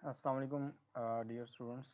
Assalamu alaikum, dear students.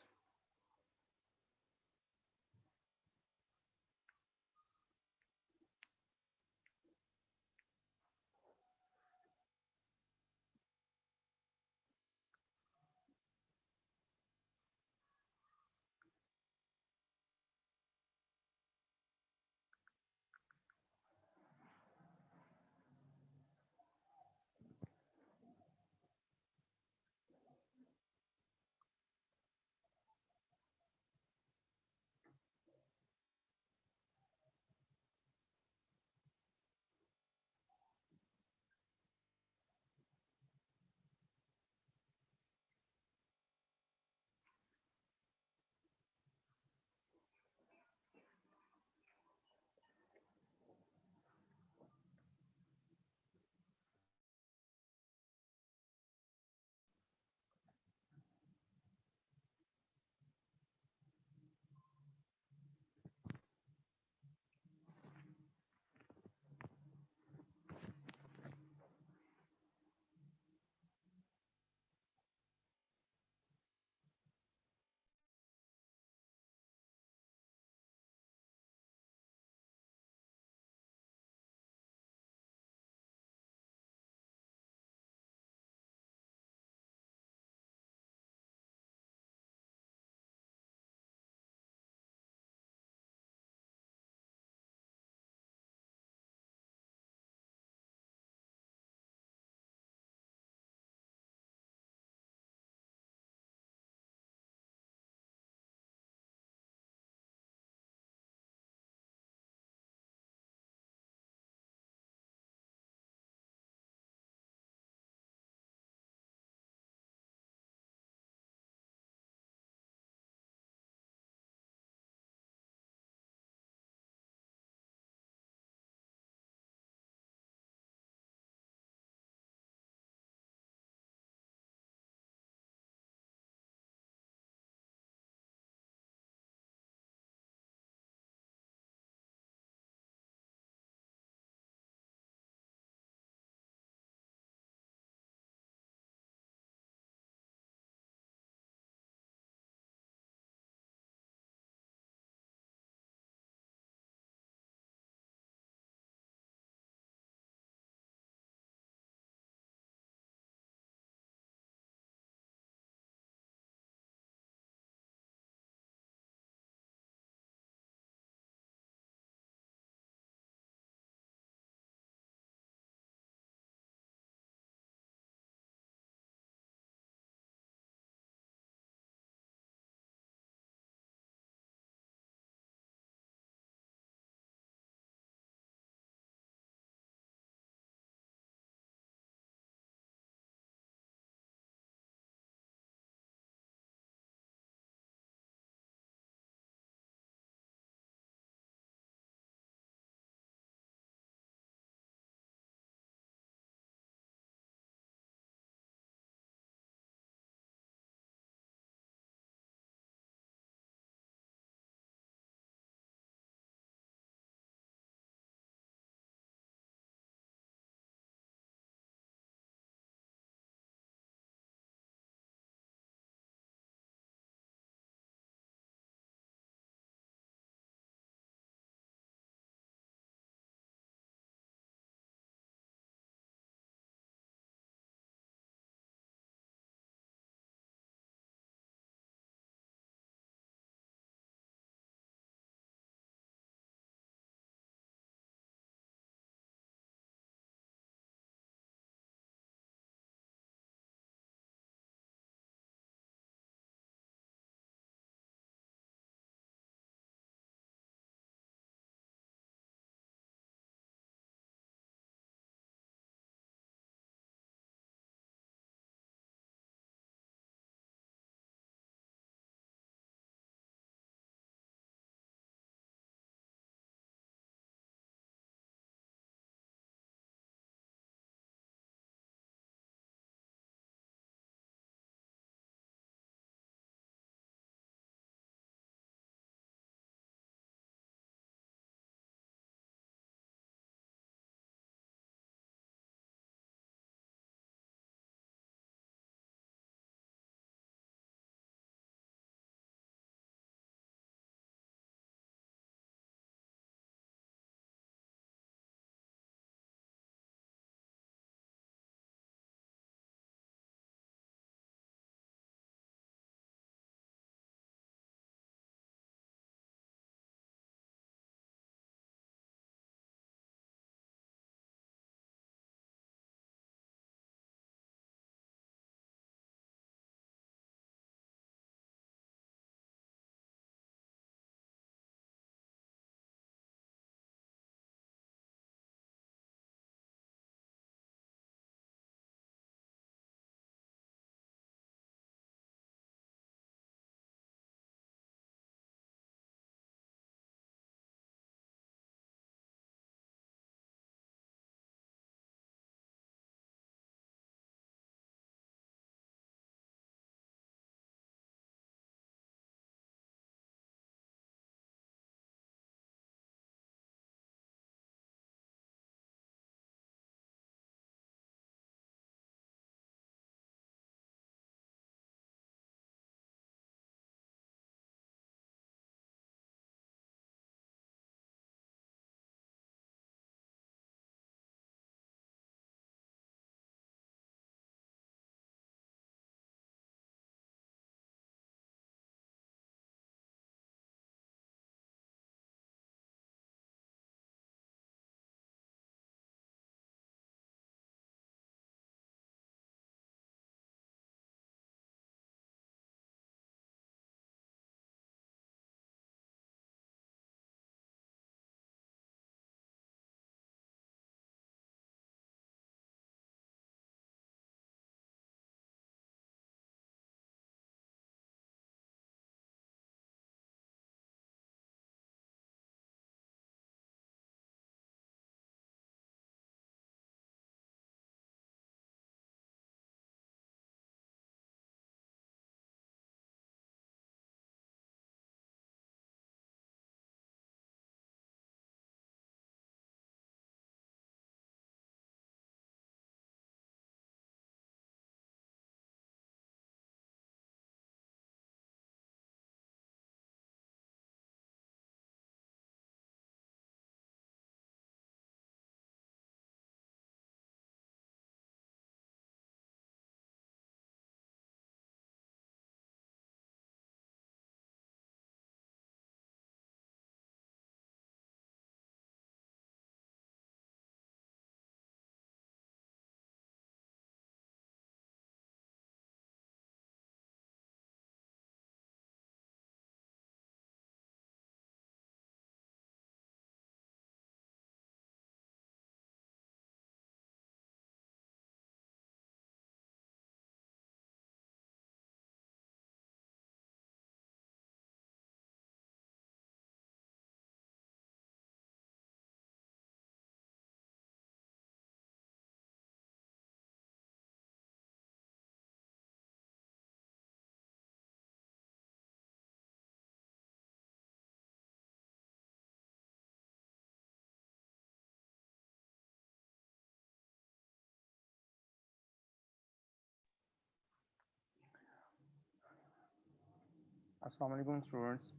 अस्सलाम वालेकुम students.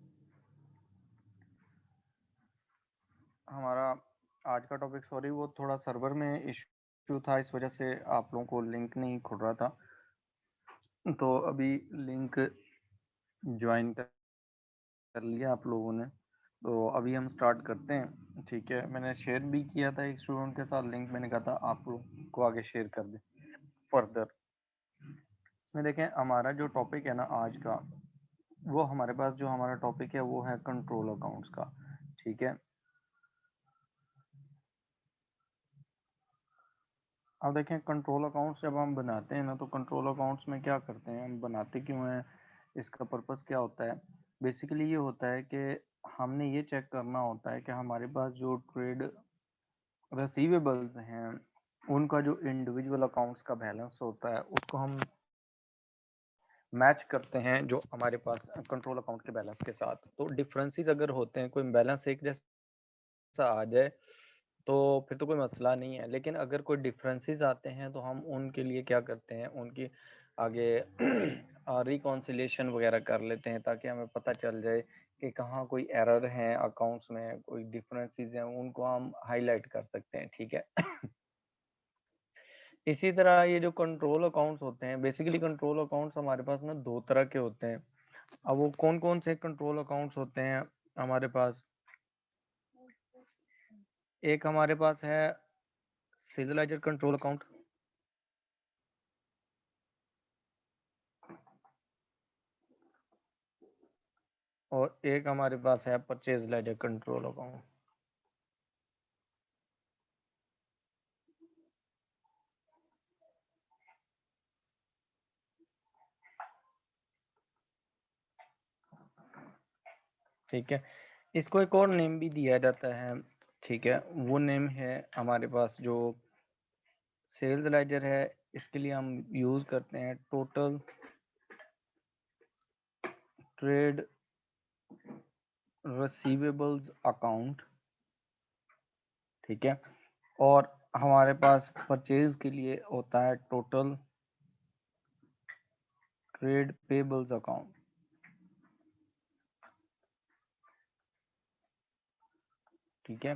हमारा आज का टॉपिक, सॉरी वो थोड़ा सर्वर में इशू था, इस वजह से आप लोगों को लिंक नहीं खुल रहा था। तो अभी लिंक ज्वाइन कर लिया आप लोगों ने, तो अभी हम स्टार्ट करते हैं। ठीक है, मैंने शेयर भी किया था एक स्टूडेंट के साथ लिंक, मैंने कहा था आप लोग को आगे शेयर कर दें फर्दर। इसमें देखें, हमारा जो टॉपिक है ना आज का, वो हमारे पास जो हमारा टॉपिक है वो है कंट्रोल अकाउंट्स का। ठीक है, अब देखें कंट्रोल अकाउंट्स जब हम बनाते हैं ना, तो कंट्रोल अकाउंट्स में क्या करते हैं, हम बनाते क्यों हैं, इसका पर्पस क्या होता है। बेसिकली ये होता है कि हमने ये चेक करना होता है कि हमारे पास जो ट्रेड रिसीवेबल्स हैं उनका जो इंडिविजुअल अकाउंट्स का बैलेंस होता है उसको हम मैच करते हैं जो हमारे पास कंट्रोल अकाउंट के बैलेंस के साथ। तो डिफरेंसेस अगर होते हैं, कोई बैलेंस एक जैसा आ जाए तो फिर तो कोई मसला नहीं है, लेकिन अगर कोई डिफरेंसेस आते हैं तो हम उनके लिए क्या करते हैं, उनकी आगे रिकॉन्सिलेशन वगैरह कर लेते हैं, ताकि हमें पता चल जाए कि कहाँ कोई एरर है अकाउंट्स में, कोई डिफरेंसेस हैं, उनको हम हाईलाइट कर सकते हैं। ठीक है। इसी तरह ये जो कंट्रोल अकाउंट्स होते हैं, बेसिकली कंट्रोल अकाउंट्स हमारे पास ना दो तरह के होते हैं। अब वो कौन कौन से कंट्रोल अकाउंट्स होते हैं हमारे पास, एक हमारे पास है सेल्स लेजर कंट्रोल अकाउंट, और एक हमारे पास है परचेज लेजर कंट्रोल अकाउंट। ठीक है, इसको एक और नेम भी दिया जाता है। ठीक है, वो नेम है हमारे पास जो सेल्स लेजर है, इसके लिए हम यूज करते हैं टोटल ट्रेड रिसीवेबल्स अकाउंट। ठीक है, और हमारे पास परचेज के लिए होता है टोटल ट्रेड पेबल्स अकाउंट। ठीक है,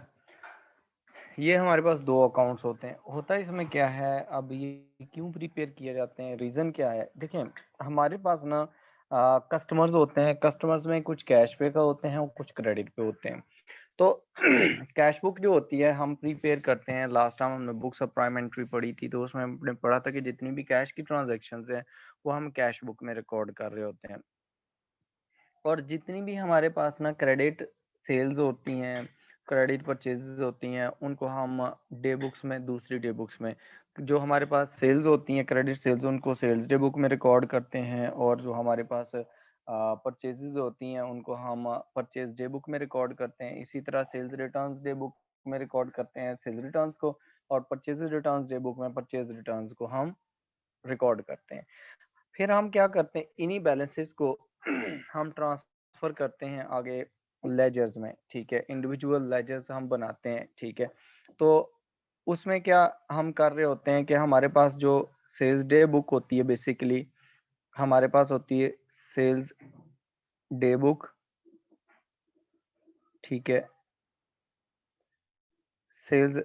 ये हमारे पास दो अकाउंट्स होते हैं। होता है इसमें क्या है, अब ये क्यों प्रिपेयर किए जाते हैं, रीज़न क्या है। देखिए, हमारे पास ना कस्टमर्स होते हैं, कस्टमर्स में कुछ कैश पे का होते हैं और कुछ क्रेडिट पे होते हैं। तो कैश बुक जो होती है हम प्रीपेयर करते हैं। लास्ट टाइम हमने बुक्स ऑफ प्राइम एंट्री पढ़ी थी, तो उसमें हमने पढ़ा था कि जितनी भी कैश की ट्रांजेक्शन्स हैं वो हम कैश बुक में रिकॉर्ड कर रहे होते हैं, और जितनी भी हमारे पास ना क्रेडिट सेल्स होती हैं, क्रेडिट परचेजेस होती हैं, उनको हम डे बुक्स में, दूसरी डे बुक्स में, जो हमारे पास सेल्स होती हैं क्रेडिट सेल्स, उनको सेल्स डे बुक में रिकॉर्ड करते हैं, और जो हमारे पास परचेजेस होती हैं उनको हम परचेज डे बुक में रिकॉर्ड करते हैं। इसी तरह सेल्स रिटर्न्स डे बुक में रिकॉर्ड करते हैं सेल्स रिटर्न्स को, और परचेज रिटर्न्स डे बुक में परचेज रिटर्न्स को हम रिकॉर्ड करते हैं। फिर हम क्या करते हैं, इन्हीं बैलेंसेस को हम ट्रांसफर करते हैं आगे लेजर्स में। ठीक है, इंडिविजुअल लेजर्स हम बनाते हैं। ठीक है, तो उसमें क्या हम कर रहे होते हैं कि हमारे पास जो सेल्स डे बुक होती है, बेसिकली हमारे पास होती है सेल्स डे बुक। ठीक है, sales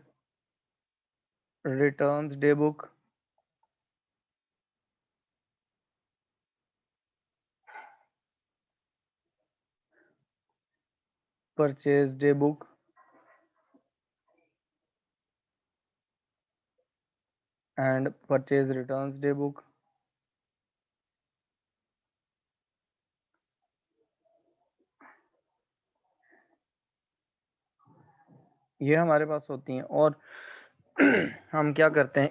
returns day book, purchase day book, and purchase returns day book. ये हमारे पास होती हैं, और हम क्या करते हैं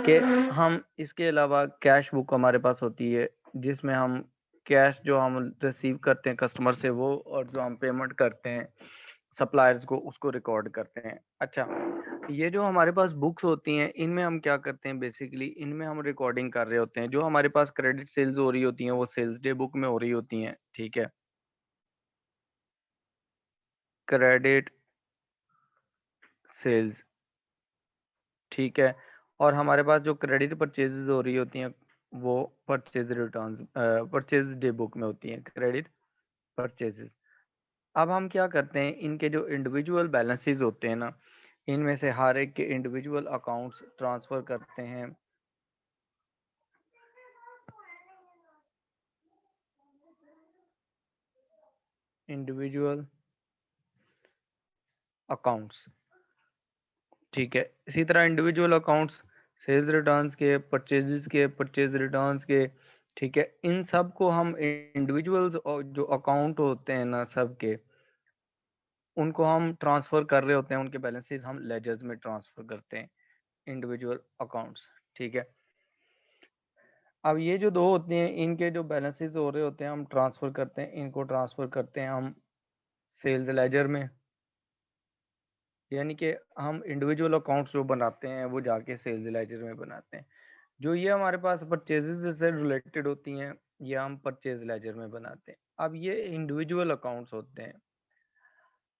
कि हम इसके अलावा कैश बुक हमारे पास होती है, जिसमें हम कैश जो हम रिसीव करते हैं कस्टमर से वो, और जो हम पेमेंट करते हैं सप्लायर्स को, उसको रिकॉर्ड करते हैं। अच्छा, ये जो हमारे पास बुक्स होती हैं, इनमें हम क्या करते हैं, बेसिकली इनमें हम रिकॉर्डिंग कर रहे होते हैं। जो हमारे पास क्रेडिट सेल्स हो रही होती हैं वो सेल्स डे बुक में हो रही होती हैं। ठीक है, क्रेडिट सेल्स। ठीक है, और हमारे पास जो क्रेडिट परचेजेस हो रही होती हैं वो purchase returns purchase day book में होती हैं, क्रेडिट परचेजेस। अब हम क्या करते हैं, इनके जो इंडिविजुअल बैलेंसेस होते हैं ना, इनमें से हर एक के इंडिविजुअल अकाउंट्स ट्रांसफर करते हैं इंडिविजुअल अकाउंट्स। ठीक है, इसी तरह इंडिविजुअल अकाउंट्स सेल्स रिटर्न्स के, परचेजेस के, परचेज रिटर्न्स के, ठीक है, इन सब को हम इंडिविजुअल्स और जो अकाउंट होते हैं ना सबके, उनको हम ट्रांसफर कर रहे होते हैं, उनके बैलेंसेस हम लेजर्स में ट्रांसफर करते हैं, इंडिविजुअल अकाउंट्स। ठीक है, अब ये जो दो होते हैं, इनके जो बैलेंसेस हो रहे होते हैं हम ट्रांसफर करते हैं, इनको ट्रांसफर करते हैं हम सेल्स लेजर में। यानी कि हम इंडिविजुअल अकाउंट्स जो बनाते हैं वो जाके सेल्स लेजर में बनाते हैं। जो ये हमारे पास परचेजेस से रिलेटेड होती हैं, ये हम परचेज लेजर में बनाते हैं। अब ये इंडिविजुअल अकाउंट्स होते हैं।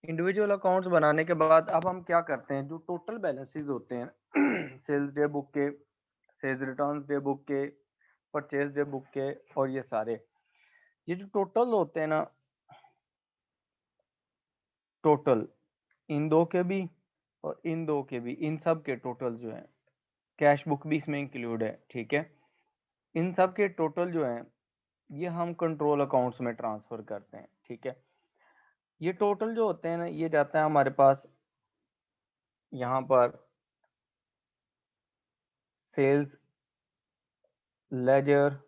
इंडिविजुअल अकाउंट्स बनाने के बाद अब हम क्या करते हैं, जो टोटल बैलेंसेस होते हैं सेल्स डे बुक के, सेल्स रिटर्न्स डे बुक के, परचेज डे बुक के, और ये सारे, ये जो टोटल होते हैं ना, टोटल इन दो के भी और इन दो के भी, इन सब के टोटल जो है, कैश बुक भी इसमें इंक्लूड है। ठीक है, इन सब के टोटल जो है ये हम कंट्रोल अकाउंट्स में ट्रांसफर करते हैं। ठीक है, ये टोटल जो होते हैं ना, ये जाता है हमारे पास यहाँ पर सेल्स लेजर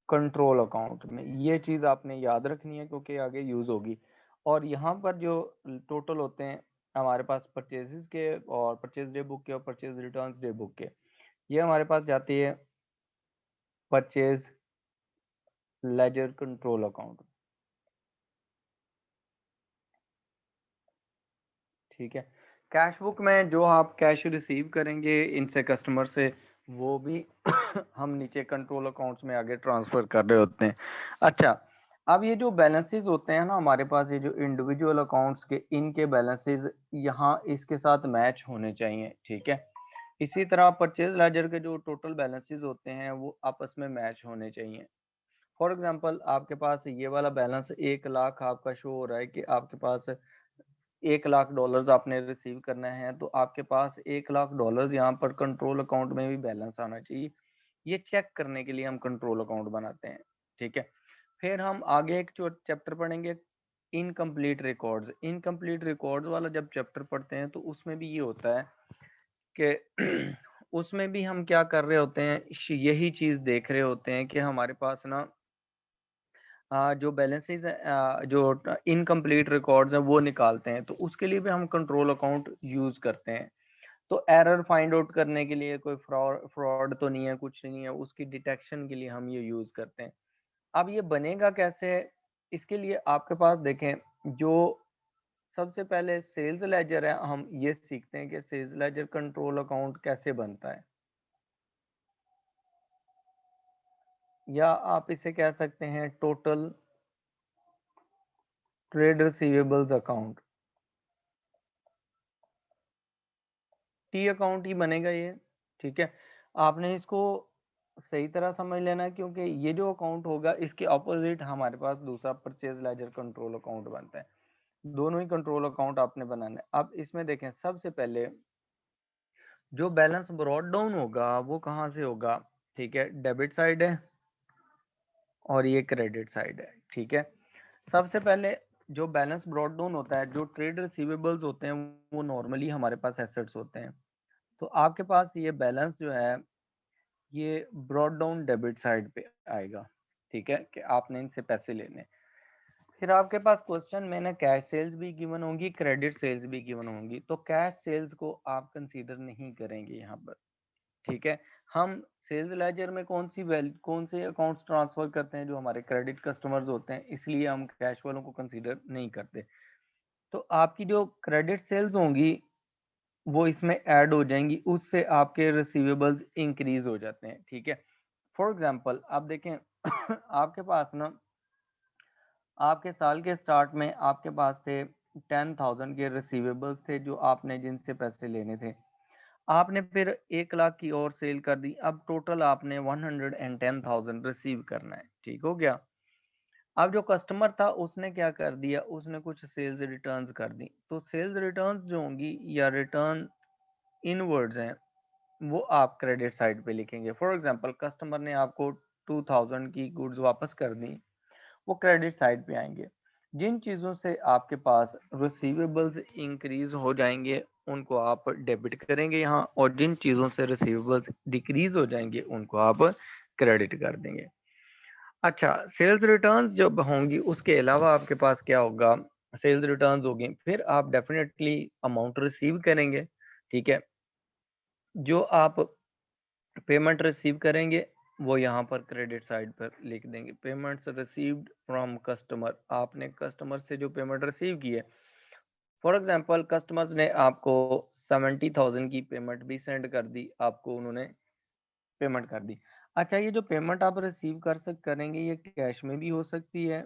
कंट्रोल अकाउंट में। ये चीज़ आपने याद रखनी है क्योंकि आगे यूज़ होगी। और यहाँ पर जो टोटल होते हैं हमारे पास परचेजेस के और परचेज डे बुक के और परचेज रिटर्न्स डे बुक के, ये हमारे पास जाती है परचेज लेजर कंट्रोल अकाउंट। ठीक है, कैश बुक में जो आप कैश रिसीव करेंगे इनसे कस्टमर से, वो भी हम नीचे कंट्रोल अकाउंट्स में आगे ट्रांसफर कर रहे होते हैं। अच्छा, अब ये जो बैलेंसेस होते हैं ना हमारे पास, ये जो इंडिविजुअल अकाउंट्स के, इनके बैलेंसेस यहाँ इसके साथ मैच होने चाहिए। ठीक है, इसी तरह परचेज लेजर के जो टोटल बैलेंसेस होते हैं वो आपस में मैच होने चाहिए। फॉर एग्जांपल आपके पास ये वाला बैलेंस 1 लाख आपका शो हो रहा है कि आपके पास $1 लाख आपने रिसीव करना है, तो आपके पास $1 लाख यहाँ पर कंट्रोल अकाउंट में भी बैलेंस आना चाहिए। ये चेक करने के लिए हम कंट्रोल अकाउंट बनाते हैं। ठीक है, फिर हम आगे एक चैप्टर पढ़ेंगे, इनकम्प्लीट रिकॉर्ड्स। इनकम्प्लीट रिकॉर्ड्स वाला जब चैप्टर पढ़ते हैं तो उसमें भी ये होता है कि उसमें भी हम क्या कर रहे होते हैं, यही चीज देख रहे होते हैं कि हमारे पास ना जो बैलेंसेस जो इनकम्प्लीट रिकॉर्ड्स हैं वो निकालते हैं, तो उसके लिए भी हम कंट्रोल अकाउंट यूज करते हैं। तो एरर फाइंड आउट करने के लिए, कोई फ्रॉड तो नहीं है, कुछ नहीं है, उसकी डिटेक्शन के लिए हम ये यूज करते हैं। अब ये बनेगा कैसे, इसके लिए आपके पास देखें, जो सबसे पहले सेल्स लेजर है, हम ये सीखते हैं कि सेल्स लेजर कंट्रोल अकाउंट कैसे बनता है, या आप इसे कह सकते हैं total trade receivables account, T account ही बनेगा ये। ठीक है, आपने इसको सही तरह समझ लेना है क्योंकि ये जो अकाउंट होगा इसके ऑपोजिट हमारे पास दूसरा परचेज लेजर कंट्रोल अकाउंट बनता है। दोनों ही कंट्रोल अकाउंट आपने बनाना है। अब इसमें देखें, सबसे पहले जो बैलेंस ब्रॉड डाउन होगा वो कहाँ से होगा, ठीक है, डेबिट साइड है और ये क्रेडिट साइड है। ठीक है, सबसे पहले जो बैलेंस ब्रॉड डाउन होता है, जो ट्रेड रिसीवेबल्स होते हैं वो नॉर्मली हमारे पास एसेट्स होते हैं, तो आपके पास ये बैलेंस जो है ये ब्रॉड डाउन डेबिट साइड पे आएगा। ठीक है, कि आपने इनसे पैसे लेने। फिर आपके पास क्वेश्चन में ना कैश सेल्स भी गिवन होंगी, क्रेडिट सेल्स भी गिवन होंगी, तो कैश सेल्स को आप कंसीडर नहीं करेंगे यहाँ पर। ठीक है, हम सेल्स लेजर में कौन से अकाउंट्स ट्रांसफर करते हैं, जो हमारे क्रेडिट कस्टमर्स होते हैं, इसलिए हम कैश वालों को कंसीडर नहीं करते। तो आपकी जो क्रेडिट सेल्स होंगी वो इसमें ऐड हो जाएंगी, उससे आपके रिसीवेबल्स इंक्रीज हो जाते हैं। ठीक है, फॉर एग्जांपल आप देखें आपके पास ना, आपके साल के स्टार्ट में आपके पास थे 10,000 के रिसीवेबल्स थे जो आपने जिनसे पैसे लेने थे। आपने फिर 1 लाख की और सेल कर दी, अब टोटल आपने 110,000 रिसीव करना है, ठीक हो गया। अब जो कस्टमर था उसने क्या कर दिया, उसने कुछ सेल्स रिटर्न्स कर दी, तो सेल्स रिटर्न्स जो होंगी या रिटर्न इनवर्ड्स हैं वो आप क्रेडिट साइड पे लिखेंगे। फॉर एग्जांपल कस्टमर ने आपको 2000 की गुड्स वापस कर दी, वो क्रेडिट साइड पे आएंगे। जिन चीज़ों से आपके पास रिसीवेबल्स इंक्रीज हो जाएंगे उनको आप डेबिट करेंगे यहाँ, और जिन चीज़ों से रिसीवेबल्स डिक्रीज हो जाएंगे उनको आप क्रेडिट कर देंगे। अच्छा, सेल्स रिटर्न्स जब होंगी उसके अलावा आपके पास क्या होगा, सेल्स रिटर्न्स होगी फिर आप डेफिनेटली अमाउंट रिसीव करेंगे, ठीक है। जो आप पेमेंट रिसीव करेंगे वो यहाँ पर क्रेडिट साइड पर लिख देंगे, पेमेंट्स रिसीव्ड फ्रॉम कस्टमर, आपने कस्टमर से जो पेमेंट रिसीव की है। फॉर एग्जांपल कस्टमर्स ने आपको 70,000 की पेमेंट भी सेंड कर दी, आपको उन्होंने पेमेंट कर दी। अच्छा, ये जो पेमेंट आप रिसीव करेंगे ये कैश में भी हो सकती है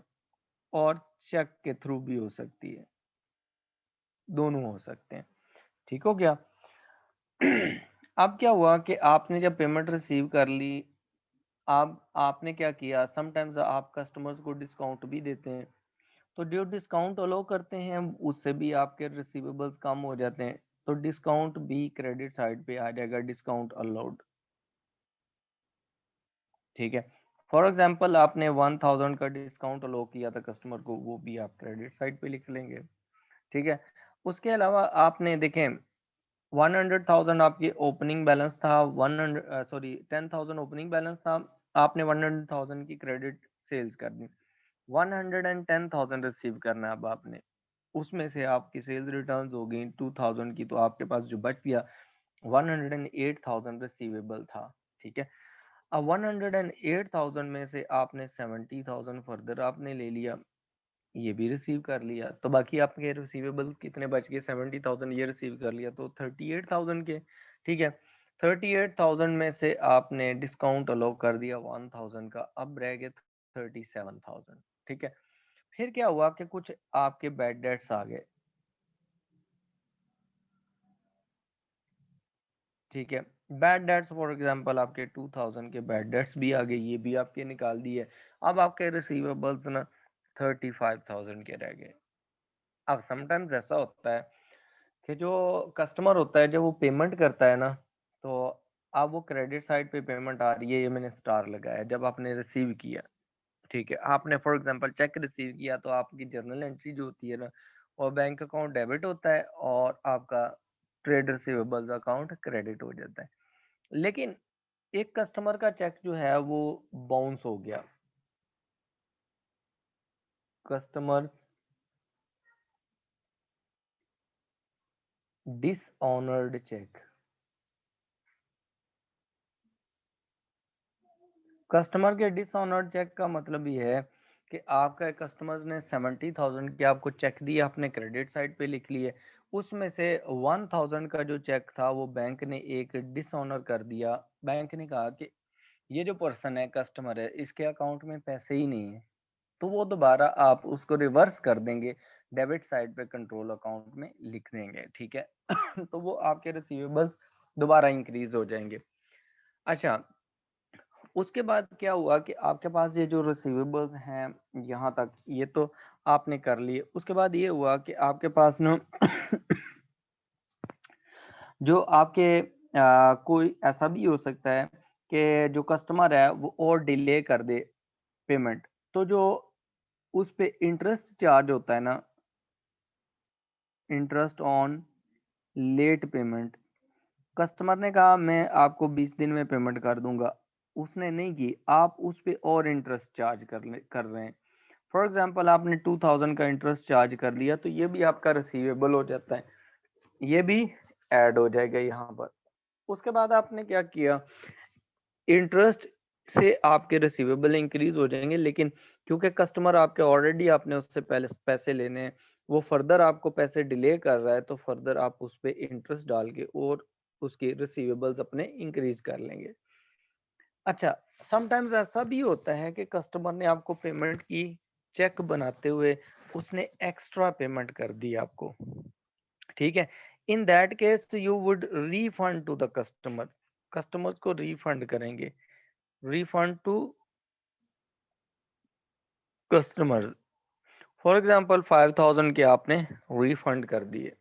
और चेक के थ्रू भी हो सकती है, दोनों हो सकते हैं, ठीक हो गया। अब क्या हुआ कि आपने जब पेमेंट रिसीव कर ली, आप आपने क्या किया, समटाइम्स आप कस्टमर्स को डिस्काउंट भी देते हैं, तो जो डिस्काउंट अलाउ करते हैं उससे भी आपके रिसीवेबल्स कम हो जाते हैं, तो डिस्काउंट भी क्रेडिट साइड पे आ जाएगा, डिस्काउंट अलाउड, ठीक है। फॉर एग्जांपल आपने 1000 का डिस्काउंट अलाउ किया था कस्टमर को, वो भी आप क्रेडिट साइड पे लिख लेंगे, ठीक है। उसके अलावा आपने देखें 100,000 आपकी ओपनिंग बैलेंस था, 100 सॉरी 10,000 ओपनिंग बैलेंस था, आपने 100,000 की क्रेडिट सेल्स कर दी, 110,000 रिसीव करना है अब आपने, उसमें से आपकी सेल्स रिटर्न्स हो गई 2000 की, तो आपके पास जो बच गया 108,000 रिसीवेबल था, ठीक है। अब 108,000 में से आपने 70,000 फर्दर आपने ले लिया, ये भी रिसीव कर लिया, तो बाकी आपके रिसीवेबल कितने बच गए, 70,000 ये रिसीव कर लिया तो 38,000 के, ठीक है। 38,000 में से आपने डिस्काउंट अलाउ कर दिया 1,000 का, अब रह गए 37,000, ठीक है। फिर क्या हुआ कि कुछ आपके बैड डेट्स आ गए, ठीक है। बैड डेट्स फॉर एग्जांपल आपके 2000 के बैड डेट्स भी आ गए, ये भी आपके निकाल दिए, अब आपके रिसीवेबल्स ना 35,000 के रह गए। अब समटाइम्स ऐसा होता है कि जो कस्टमर होता है जब वो पेमेंट करता है ना, तो अब वो क्रेडिट साइड पे पेमेंट आ रही है, ये मैंने स्टार लगाया, जब आपने रिसीव किया, ठीक है, आपने फॉर एग्जांपल चेक रिसीव किया तो आपकी जर्नल एंट्री जो होती है ना, और बैंक अकाउंट डेबिट होता है और आपका ट्रेड रिसीवेबल्स अकाउंट क्रेडिट हो जाता है। लेकिन एक कस्टमर का चेक जो है वो बाउंस हो गया, कस्टमर डिसऑनर्ड चेक, कस्टमर के डिसऑनर्ड चेक का मतलब ये है कि आपका कस्टमर ने 70,000 के आपको चेक दिया, आपने क्रेडिट साइड पे लिख लिए, उसमें से 1,000 का जो चेक था वो बैंक ने एक डिसऑनर कर दिया, बैंक ने कहा कि ये जो पर्सन है कस्टमर है इसके अकाउंट में पैसे ही नहीं है, तो वो दोबारा आप उसको रिवर्स कर देंगे, डेबिट साइड पे कंट्रोल अकाउंट में लिख देंगे, ठीक है। तो वो आपके रिसीवेबल्स दोबारा इंक्रीज हो जाएंगे। अच्छा, उसके बाद क्या हुआ कि आपके पास ये जो रिसीवेबल्स हैं यहाँ तक ये तो आपने कर लिए, उसके बाद ये हुआ कि आपके पास ना जो आपके कोई ऐसा भी हो सकता है कि जो कस्टमर है वो और डिले कर दे पेमेंट, तो जो उस पे इंटरेस्ट चार्ज होता है ना, interest on late payment, customer ने कहा मैं आपको 20 दिन में पेमेंट कर दूंगा, उसने नहीं की, आप उस पे और इंटरेस्ट चार्ज कर रहे हैं। फॉर एग्जांपल आपने 2000 का इंटरेस्ट चार्ज कर लिया, तो ये भी आपका रिसीवेबल हो जाता है, ये भी ऐड हो जाएगा यहाँ पर। उसके बाद आपने क्या किया, इंटरेस्ट से आपके रिसीवेबल इंक्रीज हो जाएंगे, लेकिन क्योंकि कस्टमर आपके ऑलरेडी आपने उससे पहले पैसे लेने हैं, वो फर्दर आपको पैसे डिले कर रहा है, तो फर्दर आप उस पे इंटरेस्ट डाल के और उसके रिसीवेबल्स अपने इंक्रीज कर लेंगे। अच्छा, समटाइम्स ऐसा भी होता है कि कस्टमर ने आपको पेमेंट की, चेक बनाते हुए उसने एक्स्ट्रा पेमेंट कर दी आपको, ठीक है। In that case you would refund to the customer, customers को रिफंड करेंगे, refund to customer. For example 5000 के आपने रिफंड कर दिए,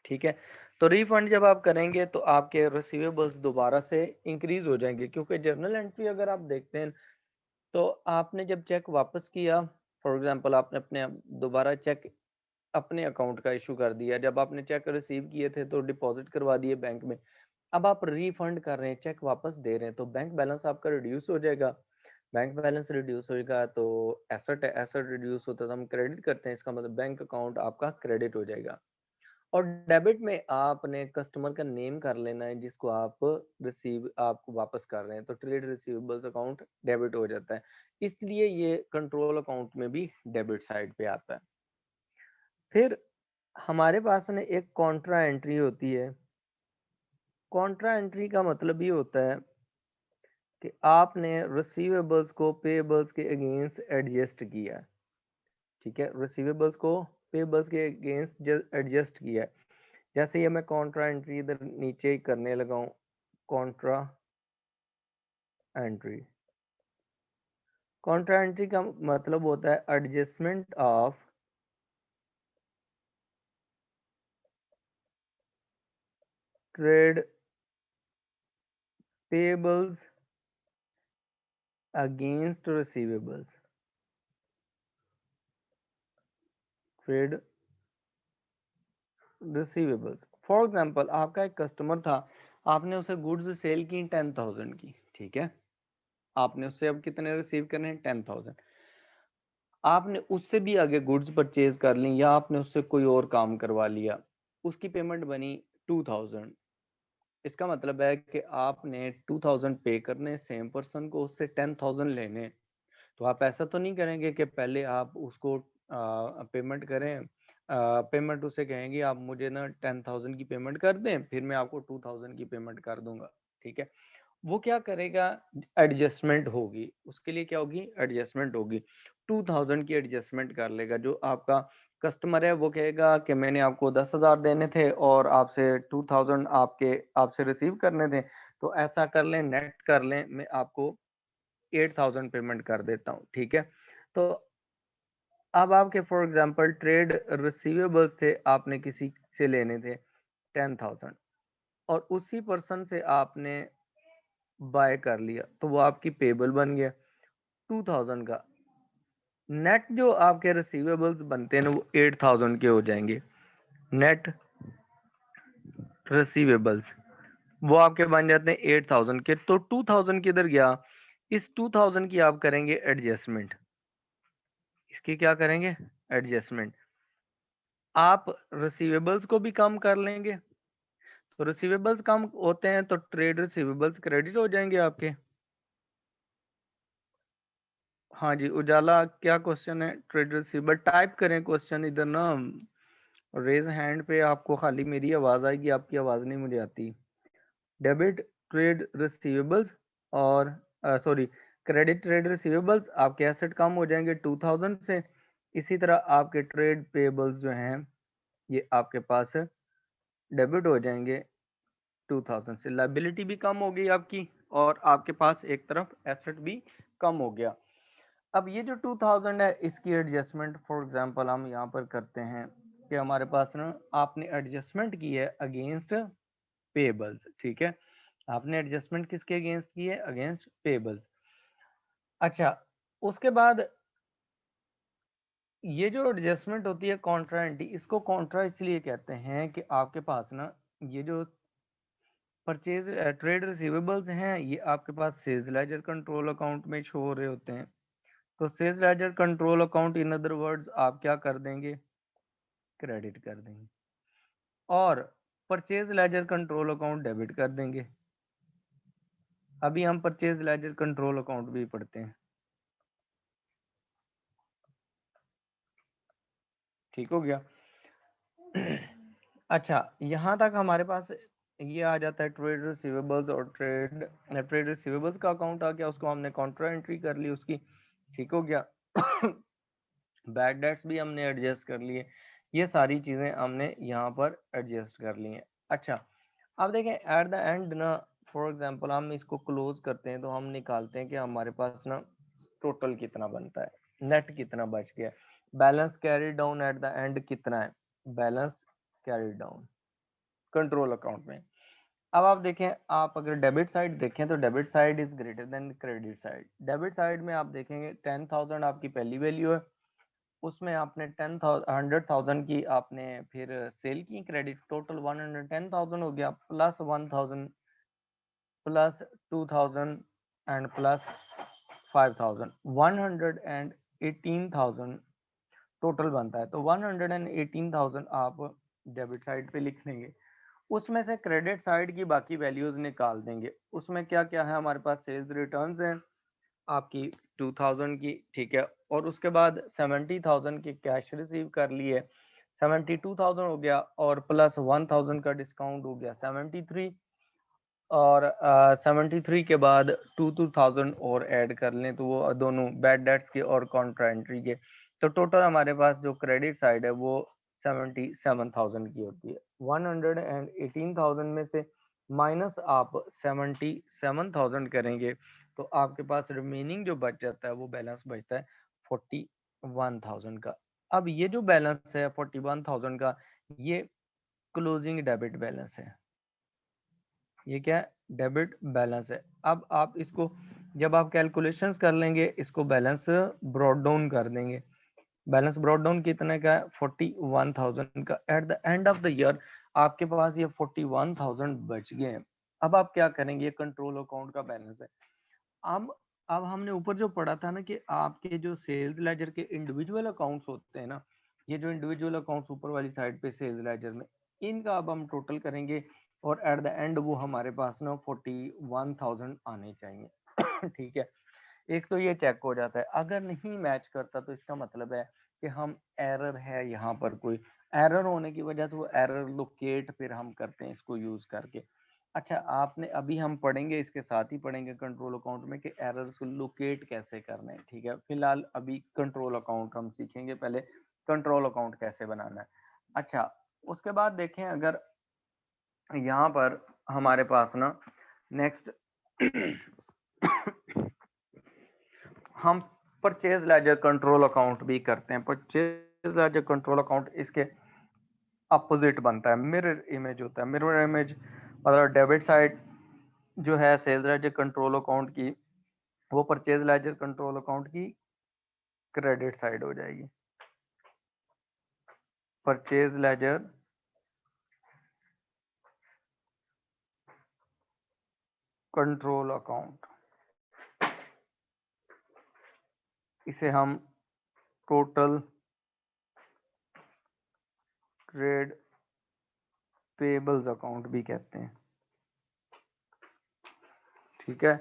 ठीक है। तो रिफंड जब आप करेंगे तो आपके रिसीवेबल्स दोबारा से इंक्रीज हो जाएंगे, क्योंकि जर्नल एंट्री अगर आप देखते हैं तो आपने जब चेक वापस किया, फॉर एग्जांपल आपने अपने दोबारा चेक अपने अकाउंट का इशू कर दिया, जब आपने चेक रिसीव किए थे तो डिपॉजिट करवा दिए बैंक में, अब आप रिफंड कर रहे हैं, चेक वापस दे रहे हैं, तो बैंक बैलेंस आपका रिड्यूस हो जाएगा। बैंक बैलेंस रिड्यूस होएगा तो एसेट एसेट रिड्यूस होता है तो हम क्रेडिट करते हैं, इसका मतलब बैंक अकाउंट आपका क्रेडिट हो जाएगा। और डेबिट में आपने कस्टमर का नेम कर लेना है जिसको आप आप वापस कर रहे हैं, तो ट्रेड रिसीवेबल्स अकाउंट डेबिट हो जाता है, इसलिए ये कंट्रोल अकाउंट में भी डेबिट साइड पे आता है। फिर हमारे पास में एक कॉन्ट्रा एंट्री होती है। कॉन्ट्रा एंट्री का मतलब ये होता है कि आपने रिसीवेबल्स को पेएबल्स के अगेंस्ट एडजस्ट किया, ठीक है, रिसीवेबल्स को पेएबल्स के अगेंस्ट एडजस्ट किया। जैसे ये मैं कॉन्ट्रा एंट्री इधर नीचे ही करने लगा हूँ, कॉन्ट्रा एंट्री। कॉन्ट्रा एंट्री का मतलब होता है adjustment of trade payables against receivables, trade receivables. For example आपका एक कस्टमर था, आपने उसे गुड्स सेल की 10,000 की, ठीक है, आपने उससे अब कितने रिसीव करने हैं, 10,000। आपने उससे भी आगे गुड्स परचेज कर ली या आपने उससे कोई और काम करवा लिया, उसकी पेमेंट बनी 2,000। इसका मतलब है कि आपने 2,000 पे करने सेम पर्सन को, उससे 10,000 लेने। तो आप ऐसा तो नहीं करेंगे कि पहले आप उसको पेमेंट करें, पेमेंट उसे कहेंगे आप मुझे ना 10,000 की पेमेंट कर दें, फिर मैं आपको 2,000 की पेमेंट कर दूंगा, ठीक है। वो क्या करेगा, एडजस्टमेंट होगी, उसके लिए क्या होगी, एडजस्टमेंट होगी, 2,000 की एडजस्टमेंट कर लेगा। जो आपका कस्टमर है वो कहेगा कि मैंने आपको 10,000 देने थे और आपसे 2,000 आपसे रिसीव करने थे, तो ऐसा कर लें, नेट कर लें, मैं आपको 8,000 पेमेंट कर देता हूँ, ठीक है। तो अब आपके फॉर एग्जांपल ट्रेड रिसीवेबल्स थे, आपने किसी से लेने थे 10,000 और उसी पर्सन से आपने बाय कर लिया, तो वो आपकी पेबल बन गया 2,000 का। नेट जो आपके रिसीवेबल्स बनते हैं ना वो 8,000 के हो जाएंगे, नेट रिसीवेबल्स वो आपके बन जाते हैं 8,000 के। तो 2,000 किधर गया, इस 2,000 की आप करेंगे एडजस्टमेंट, इसकी क्या करेंगे, एडजस्टमेंट। आप रिसीवेबल्स को भी कम कर लेंगे, तो रिसीवेबल्स कम होते हैं तो ट्रेड रिसीवेबल्स क्रेडिट हो जाएंगे आपके। हाँ जी उजाला, क्या क्वेश्चन है, ट्रेड रिसीवेबल टाइप करें क्वेश्चन इधर ना, रेज हैंड पे आपको खाली मेरी आवाज आएगी, आपकी आवाज नहीं मुझे आती। डेबिट ट्रेड रिसीवेबल्स और सॉरी क्रेडिट ट्रेड रिसीवेबल्स, आपके एसेट कम हो जाएंगे 2,000 से। इसी तरह आपके ट्रेड पेबल्स जो हैं ये आपके पास डेबिट हो जाएंगे 2,000 से, लाइबिलिटी भी कम हो गई आपकी और आपके पास एक तरफ एसेट भी कम हो गया। अब ये जो 2,000 है इसकी एडजस्टमेंट फॉर एग्जांपल हम यहाँ पर करते हैं कि हमारे पास ना आपने एडजस्टमेंट की है अगेंस्ट पेबल्स, ठीक है, आपने एडजस्टमेंट किसके अगेंस्ट की है, अगेंस्ट पेबल्स। अच्छा, उसके बाद ये जो एडजस्टमेंट होती है कॉन्ट्रा एंटी, इसको कॉन्ट्रा इसलिए कहते हैं कि आपके पास ना ये जो परचेज ट्रेड रिसीवेबल्स हैं ये आपके पास सेल्स लेजर कंट्रोल अकाउंट में शो हो रहे होते हैं। तो sales ledger control account in other words आप क्या कर देंगे, क्रेडिट कर देंगे, और purchase ledger control account debit कर देंगे। अभी हम परचेज लेजर कंट्रोल अकाउंट भी पढ़ते हैं, ठीक हो गया। अच्छा, यहाँ तक हमारे पास ये आ जाता है ट्रेड रिसीवेबल्स और ट्रेड रिसीवेबल्स का अकाउंट आ गया, उसको हमने काउंटर एंट्री कर ली उसकी, ठीक हो गया। बैड डेट्स भी हमने एडजस्ट कर लिए, ये सारी चीजें हमने यहाँ पर एडजस्ट कर ली हैं। अच्छा, अब देखें एट द एंड ना, फॉर एग्जांपल हम इसको क्लोज करते हैं तो हम निकालते हैं कि हमारे पास ना टोटल कितना बनता है, नेट कितना बच गया, balance carry down at the end कितना है, balance carry down control account में। अब आप देखें, आप अगर डेबिट साइड देखें तो debit side is greater than credit side. Debit side में आप देखेंगे 10,000 आपकी पहली वैल्यू है, उसमें आपने 100,000 की आपने फिर सेल की, क्रेडिट टोटल 110,000 हो गया, plus 1,000 plus 2,000 and plus 5,000, 118,000 total बनता है। तो 118,000 आप डेबिट साइड पे लिख लेंगे, उसमें से क्रेडिट साइड की बाकी वैल्यूज निकाल देंगे। उसमें क्या क्या है हमारे पास, सेल्स रिटर्न्स हैं आपकी 2,000 की, ठीक है, और उसके बाद 70,000 की कैश रिसीव कर लिए, 72,000 हो गया, और प्लस 1,000 का डिस्काउंट हो गया 73, और 73 के बाद 2,000 और ऐड कर लें तो वो दोनों बैड डेट्स के और कॉन्ट्रा एंट्री के, तो टोटल हमारे पास जो क्रेडिट साइड है वो 77,000 की होती है। 118,000 में से माइनस आप 77,000 करेंगे तो आपके पास रिमेनिंग जो बच जाता है वो बैलेंस बचता है 41,000 का। अब ये जो बैलेंस है 41,000 का, ये क्लोजिंग डेबिट बैलेंस है, ये क्या है, डेबिट बैलेंस है। अब आप इसको जब आप कैलकुलेशंस कर लेंगे, इसको बैलेंस ब्रॉड डाउन कर देंगे। बैलेंस ब्रॉड डाउन कितने का है, 41,000 का। At the end of the year आपके पास ये 41,000 बच गए हैं। अब आप क्या करेंगे, ये कंट्रोल अकाउंट का बैलेंस है। अब अब हमने ऊपर जो पढ़ा था ना कि आपके जो सेल्स लेजर के इंडिविजुअल अकाउंट्स होते हैं ना, ये जो इंडिविजुअल अकाउंट्स ऊपर वाली साइड पे सेल्स लेजर में, इनका अब हम टोटल करेंगे और एट द एंड वो हमारे पास ना 41,000 आने चाहिए ठीक है। एक तो ये चेक हो जाता है, अगर नहीं मैच करता तो इसका मतलब है कि हम एरर है यहाँ पर, कोई एरर होने की वजह से वो एरर लोकेट फिर हम करते हैं इसको यूज करके। अच्छा, आपने अभी हम पढ़ेंगे, इसके साथ ही पढ़ेंगे कंट्रोल अकाउंट में कि एरर को लोकेट कैसे करना है, ठीक है। फिलहाल अभी कंट्रोल अकाउंट हम सीखेंगे, पहले कंट्रोल अकाउंट कैसे बनाना है। अच्छा, उसके बाद देखें, अगर यहाँ पर हमारे पास ना नेक्स्ट हम परचेज लेजर कंट्रोल अकाउंट भी करते हैं। परचेज लेजर कंट्रोल अकाउंट इसके अपोजिट बनता है, मिरर इमेज होता है। मिरर इमेज मतलब डेबिट साइड जो है सेल्स लेजर कंट्रोल अकाउंट की, वो परचेज लेजर कंट्रोल अकाउंट की क्रेडिट साइड हो जाएगी। परचेज लेजर कंट्रोल अकाउंट, इसे हम टोटल ट्रेड पेबल्स अकाउंट भी कहते हैं, ठीक है।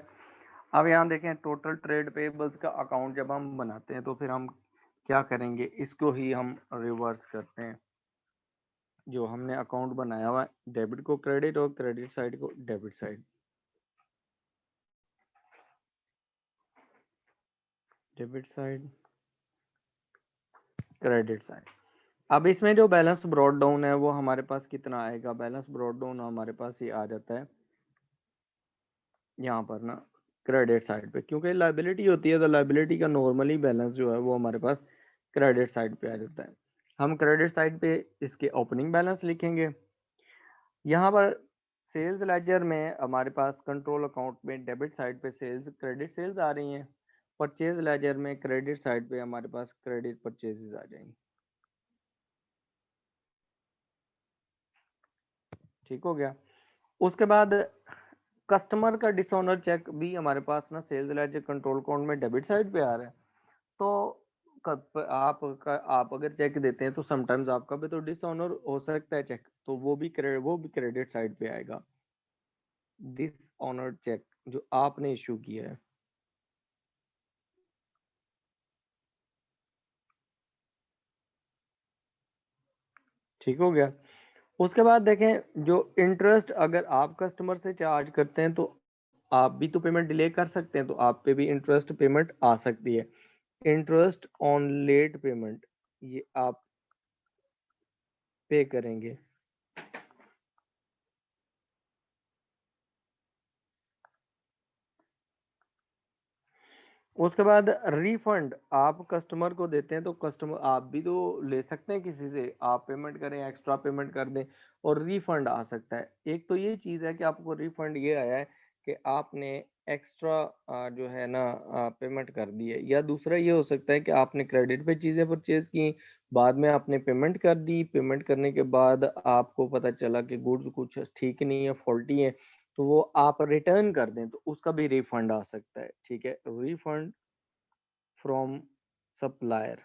अब यहाँ देखें, टोटल ट्रेड पेबल्स का अकाउंट जब हम बनाते हैं तो फिर हम क्या करेंगे, इसको ही हम रिवर्स करते हैं। जो हमने अकाउंट बनाया हुआ है, डेबिट को क्रेडिट और क्रेडिट साइड को debit side, debit side credit side. अब इसमें जो बैलेंस ब्रॉड डाउन है वो हमारे पास कितना आएगा, बैलेंस ब्रॉड डाउन हमारे पास ये आ जाता है यहाँ पर ना क्रेडिट साइड पे, क्योंकि लाइबिलिटी होती है तो लाइबिलिटी का नॉर्मली बैलेंस जो है वो हमारे पास क्रेडिट साइड पे आ जाता है। हम क्रेडिट साइड पे इसके ओपनिंग बैलेंस लिखेंगे। यहाँ पर सेल्स लेजर में हमारे पास कंट्रोल अकाउंट में डेबिट साइड पे सेल्स क्रेडिट सेल्स आ रही हैं, परचेज लेजर में क्रेडिट साइड पे हमारे पास क्रेडिट परचेजेस आ जाएंगी, ठीक हो गया। उसके बाद कस्टमर का डिसऑनर चेक भी हमारे पास ना सेल्स लेजर कंट्रोल अकाउंट में डेबिट साइड पे आ रहा है। तो आप अगर चेक देते हैं तो समटाइम्स आपका भी तो डिसऑनर हो सकता है चेक, तो वो भी क्रेडिट साइड पे आएगा, डिसऑनर चेक जो आपने इशू किया है, ठीक हो गया। उसके बाद देखें, जो इंटरेस्ट अगर आप कस्टमर से चार्ज करते हैं तो आप भी तो पेमेंट डिले कर सकते हैं, तो आप पे भी इंटरेस्ट पेमेंट आ सकती है। इंटरेस्ट ऑन लेट पेमेंट, ये आप पे करेंगे। उसके बाद रिफंड आप कस्टमर को देते हैं, तो कस्टमर आप भी तो ले सकते हैं किसी से, आप पेमेंट करें, एक्स्ट्रा पेमेंट कर दें और रिफंड आ सकता है। एक तो ये चीज़ है कि आपको रिफंड ये आया है कि आपने एक्स्ट्रा जो है ना पेमेंट कर दी है, या दूसरा ये हो सकता है कि आपने क्रेडिट पे चीज़ें परचेज की, बाद में आपने पेमेंट कर दी, पेमेंट करने के बाद आपको पता चला कि गुड्स कुछ ठीक नहीं है, फॉल्टी है, तो वो आप रिटर्न कर दें तो उसका भी रिफंड आ सकता है। ठीक है, रिफंड फ्रॉम सप्लायर,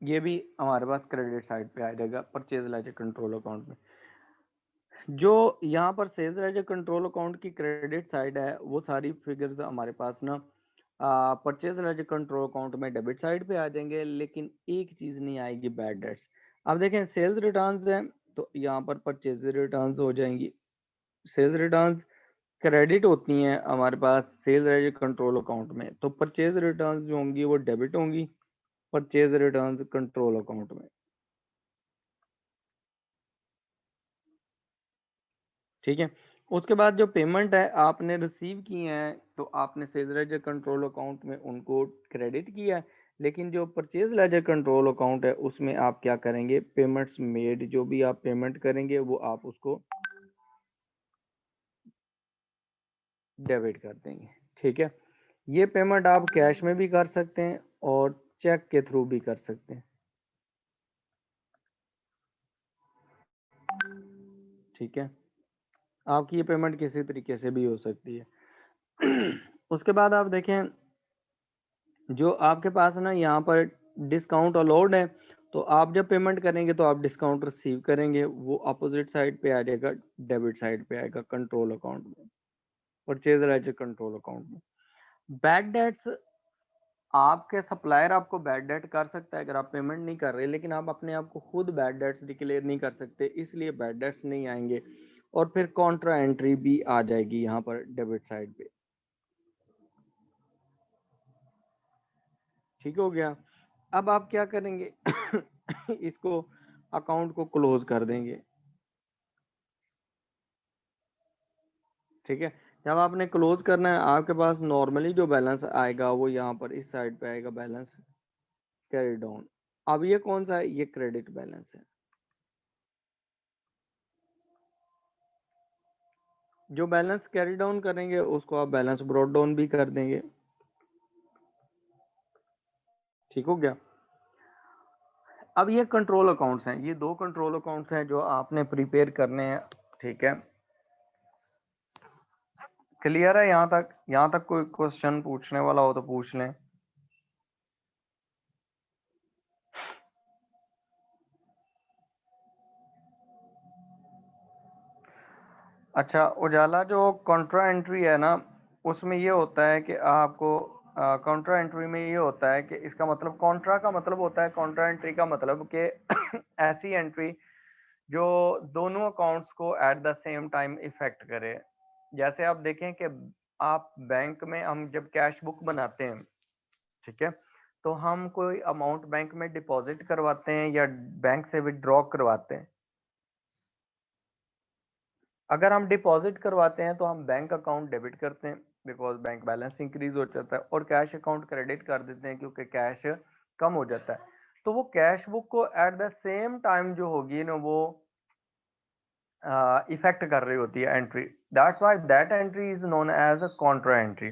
ये भी हमारे पास क्रेडिट साइड पे आ जाएगा परचेज लेजर कंट्रोल अकाउंट में। जो यहाँ पर सेल्स लेजर कंट्रोल अकाउंट की क्रेडिट साइड है, वो सारी फिगर्स हमारे पास ना परचेज लेजर कंट्रोल अकाउंट में डेबिट साइड पे आ जाएंगे, लेकिन एक चीज नहीं आएगी, बैड डेट्स। अब देखें सेल्स रिटर्न्स है, तो यहाँ पर परचेज रिटर्न्स हो जाएंगी। सेल्स रिटर्न्स क्रेडिट होती हैं हमारे पास सेल्स लेजर कंट्रोल अकाउंट में, तो परचेज रिटर्न्स जो होंगी वो डेबिट होंगी परचेज रिटर्न्स कंट्रोल अकाउंट में। ठीक है, उसके बाद जो पेमेंट है आपने रिसीव की है, तो आपने सेल्स लेजर कंट्रोल अकाउंट में उनको क्रेडिट किया है, लेकिन जो परचेज लेजर कंट्रोल अकाउंट है उसमें आप क्या करेंगे, पेमेंट्स मेड जो भी आप पेमेंट करेंगे वो आप उसको डेबिट कर देंगे। ठीक है, ये पेमेंट आप कैश में भी कर सकते हैं और चेक के थ्रू भी कर सकते हैं। ठीक है, आपकी ये पेमेंट किसी तरीके से भी हो सकती है। उसके बाद आप देखें, जो आपके पास ना यहाँ पर डिस्काउंट अलाउड है, तो आप जब पेमेंट करेंगे तो आप डिस्काउंट रिसीव करेंगे, वो अपोजिट साइड पे आ जाएगा, डेबिट साइड पे आएगा कंट्रोल अकाउंट में, परचेज लेजर कंट्रोल अकाउंट में। बैड डेट्स, आपके सप्लायर आपको बैड डेट कर सकता है अगर आप पेमेंट नहीं कर रहे, लेकिन आप अपने आप को खुद बैड डेट्स डिक्लेयर नहीं कर सकते, इसलिए बैड डेट्स नहीं आएंगे। और फिर कॉन्ट्रा एंट्री भी आ जाएगी यहाँ पर डेबिट साइड पे। ठीक हो गया, अब आप क्या करेंगे, इसको अकाउंट को क्लोज कर देंगे। ठीक है, जब आपने क्लोज करना है, आपके पास नॉर्मली जो बैलेंस आएगा वो यहाँ पर इस साइड पे आएगा, बैलेंस कैरी डाउन। अब ये कौन सा है, ये क्रेडिट बैलेंस है। जो बैलेंस कैरी डाउन करेंगे उसको आप बैलेंस ब्रॉट डाउन भी कर देंगे। ठीक हो गया, अब ये कंट्रोल अकाउंट्स हैं, ये दो कंट्रोल अकाउंट्स हैं जो आपने प्रिपेयर करने हैं। ठीक है, क्लियर है यहाँ तक? यहाँ तक कोई क्वेश्चन पूछने वाला हो तो पूछ लें। अच्छा, उजाला जो कॉन्ट्रा एंट्री है ना, उसमें ये होता है कि आपको कॉन्ट्रा एंट्री में ये होता है कि इसका मतलब, कॉन्ट्रा का मतलब होता है, कॉन्ट्रा एंट्री का मतलब कि ऐसी एंट्री जो दोनों अकाउंट्स को at the same time effect करे। जैसे आप देखें कि आप बैंक में, हम जब कैश बुक बनाते हैं, ठीक है, तो हम कोई अमाउंट बैंक में डिपॉजिट करवाते हैं या बैंक से विड्रॉ करवाते हैं। अगर हम डिपॉजिट करवाते हैं तो हम बैंक अकाउंट डेबिट करते हैं, बिकॉज बैंक बैलेंस इंक्रीज हो जाता है, और कैश अकाउंट क्रेडिट कर देते हैं क्योंकि कैश कम हो जाता है। तो वो कैश बुक को एट द सेम टाइम जो होगी ना, वो इफेक्ट कर रही होती है entry. That's why that entry is known as a contra entry.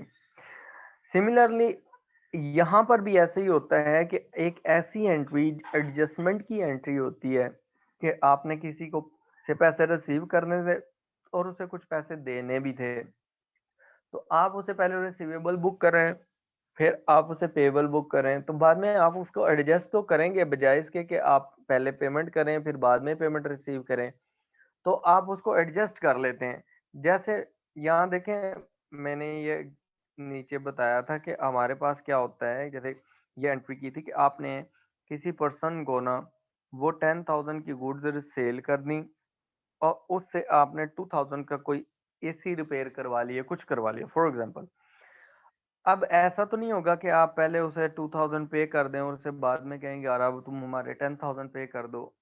Similarly यहाँ पर भी ऐसे ही होता है कि एक ऐसी एंट्री एडजस्टमेंट की एंट्री होती है कि आपने किसी को से पैसे रिसीव करने थे और उसे कुछ पैसे देने भी थे, तो आप उसे पहले रिसीवेबल बुक करें, फिर आप उसे पेबल बुक करें, तो बाद में आप उसको एडजस्ट तो करेंगे, बजाय इसके कि आप पहले पेमेंट करें फिर बाद में पेमेंट रिसीव करें, तो आप उसको एडजस्ट कर लेते हैं। जैसे यहाँ देखें, मैंने ये नीचे बताया था कि हमारे पास क्या होता है, जैसे ये एंट्री की थी कि आपने किसी पर्सन को ना वो 10,000 की गुड्स सेल करनी, और उससे आपने 2,000 का कोई एसी रिपेयर करवा लिया, कुछ करवा लिया फॉर एग्जांपल। अब ऐसा तो नहीं होगा कि आप पहले उसे 2000 पे कर दें और उससे बाद में कहेंगे यार अब तुम हमारे 10,000 पे कर दो।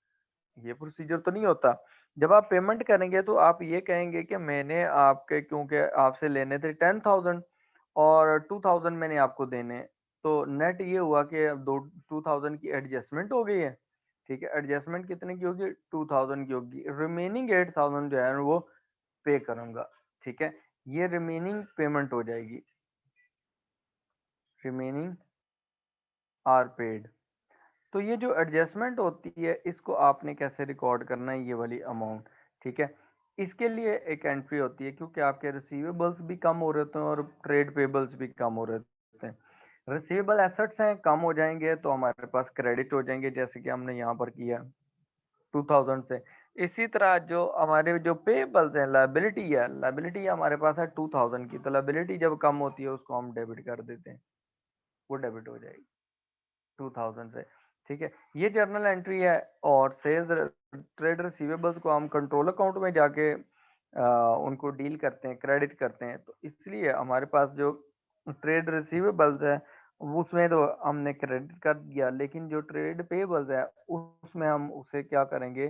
ये प्रोसीजर तो नहीं होता। जब आप पेमेंट करेंगे तो आप ये कहेंगे कि मैंने आपके, क्योंकि आपसे लेने थे 10,000 और 2000 मैंने आपको देने, तो नेट ये हुआ कि अब दो 2000 की एडजस्टमेंट हो गई है। ठीक है, एडजस्टमेंट कितने की होगी? 2000 की होगी। रिमेनिंग 8000 जो है वो पे करूंगा। ठीक है, ये रिमेनिंग पेमेंट हो जाएगी, रिमेनिंग आर पेड। तो ये जो एडजस्टमेंट होती है इसको आपने कैसे रिकॉर्ड करना है, ये वाली अमाउंट। ठीक है, इसके लिए एक एंट्री होती है, क्योंकि आपके रिसीवेबल्स भी कम हो रहे होते हैं और ट्रेड पेबल्स भी कम हो रहे होते हैं। रिसीवेबल एसेट्स हैं, कम हो जाएंगे तो हमारे पास क्रेडिट हो जाएंगे, जैसे कि हमने यहाँ पर किया 2000 से। इसी तरह जो हमारे जो पेबल्स हैं, लाइबिलिटी है, लाइबिलिटी हमारे पास है 2000 की, तो लाइबिलिटी जब कम होती है उसको हम डेबिट कर देते हैं, वो डेबिट हो जाएगी 2000 से। ठीक है, ये जर्नल एंट्री है। और सेल्स ट्रेड रिसीवेबल्स को हम कंट्रोल अकाउंट में जाके उनको डील करते हैं, क्रेडिट करते हैं। तो इसलिए हमारे पास जो ट्रेड रिसीवेबल्स है उसमें तो हमने क्रेडिट कर दिया, लेकिन जो ट्रेड पेबल्स है उसमें हम उसे क्या करेंगे,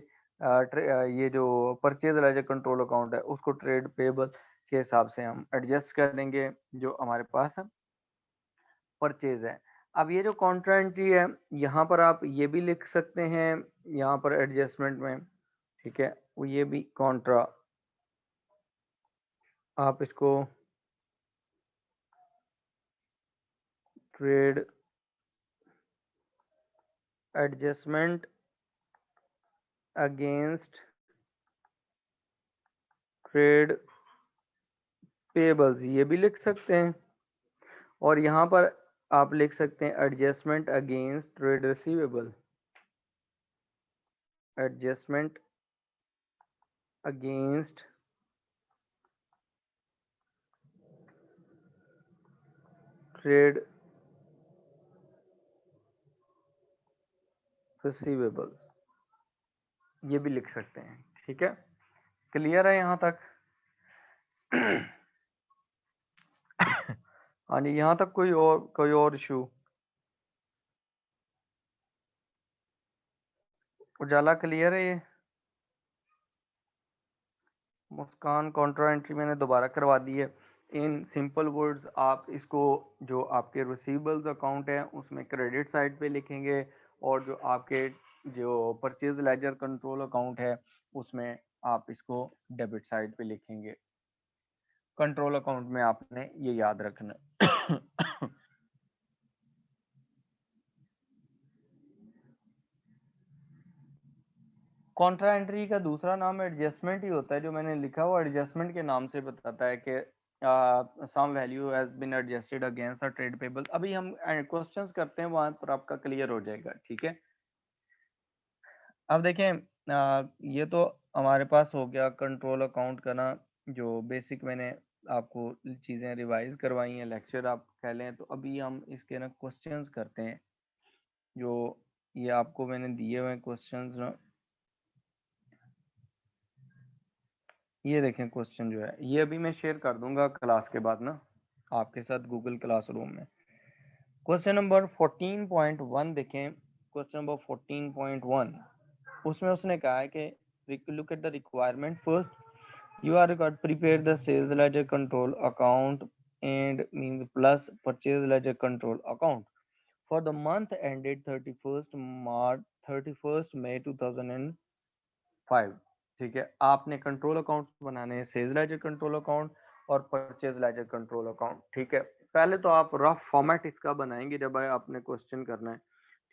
ये जो परचेज लेजर कंट्रोल अकाउंट है उसको ट्रेड पेबल के हिसाब से हम एडजस्ट करेंगे जो हमारे पास परचेज है। अब ये जो कॉन्ट्रा एंट्री है, यहाँ पर आप ये भी लिख सकते हैं, यहाँ पर एडजस्टमेंट में। ठीक है, वो ये भी कॉन्ट्रा, आप इसको trade adjustment against trade payables ये भी लिख सकते हैं। और यहाँ पर आप लिख सकते हैं adjustment against trade receivable, adjustment against trade receivables, ये भी लिख सकते हैं। ठीक है, क्लियर है यहाँ तक? हाँ जी, यहाँ तक कोई और इशू? उजाला क्लियर है ये? मुस्कान, कॉन्ट्रा एंट्री मैंने दोबारा करवा दी है। इन सिंपल वर्ड्स आप इसको, जो आपके रिसीवेबल्स अकाउंट है उसमें क्रेडिट साइड पे लिखेंगे, और जो आपके जो परचेज लेजर कंट्रोल अकाउंट है उसमें आप इसको डेबिट साइड पे लिखेंगे। कंट्रोल अकाउंट में आपने ये याद रखना है। कॉन्ट्रा एंट्री का दूसरा नाम एडजस्टमेंट ही होता है, जो मैंने लिखा हुआ एडजस्टमेंट के नाम से बताता है कि some value has been adjusted against the trade payable. अभी हम क्वेश्चंस करते हैं, वहां पर आपका क्लियर हो जाएगा। ठीक है, अब देखें, ये तो हमारे पास हो गया कंट्रोल अकाउंट का ना, जो बेसिक मैंने आपको चीज़ें रिवाइज करवाई हैं, लेक्चर आप कह लें। तो अभी हम इसके ना क्वेश्चंस करते हैं, जो ये आपको मैंने दिए हुए क्वेश्चंस ना। ये देखें क्वेश्चन जो है ये अभी मैं शेयर कर दूंगा क्लास के बाद ना आपके साथ गूगल क्लासरूम में। क्वेश्चन नंबर 14.1 देखें, क्वेश्चन नंबर 14.1, उसमें उसने कहा है कि look at the requirement first, you are required to prepare the sales ledger control account and means plus purchase ledger control account for the month ended 31st March 31st May 2005। ठीक है, आपने control account बनाने हैं, sales ledger control account और purchase ledger control account. ठीक है, पहले तो आप रफ फॉर्मेट इसका बनाएंगे जब आपने क्वेश्चन करना है।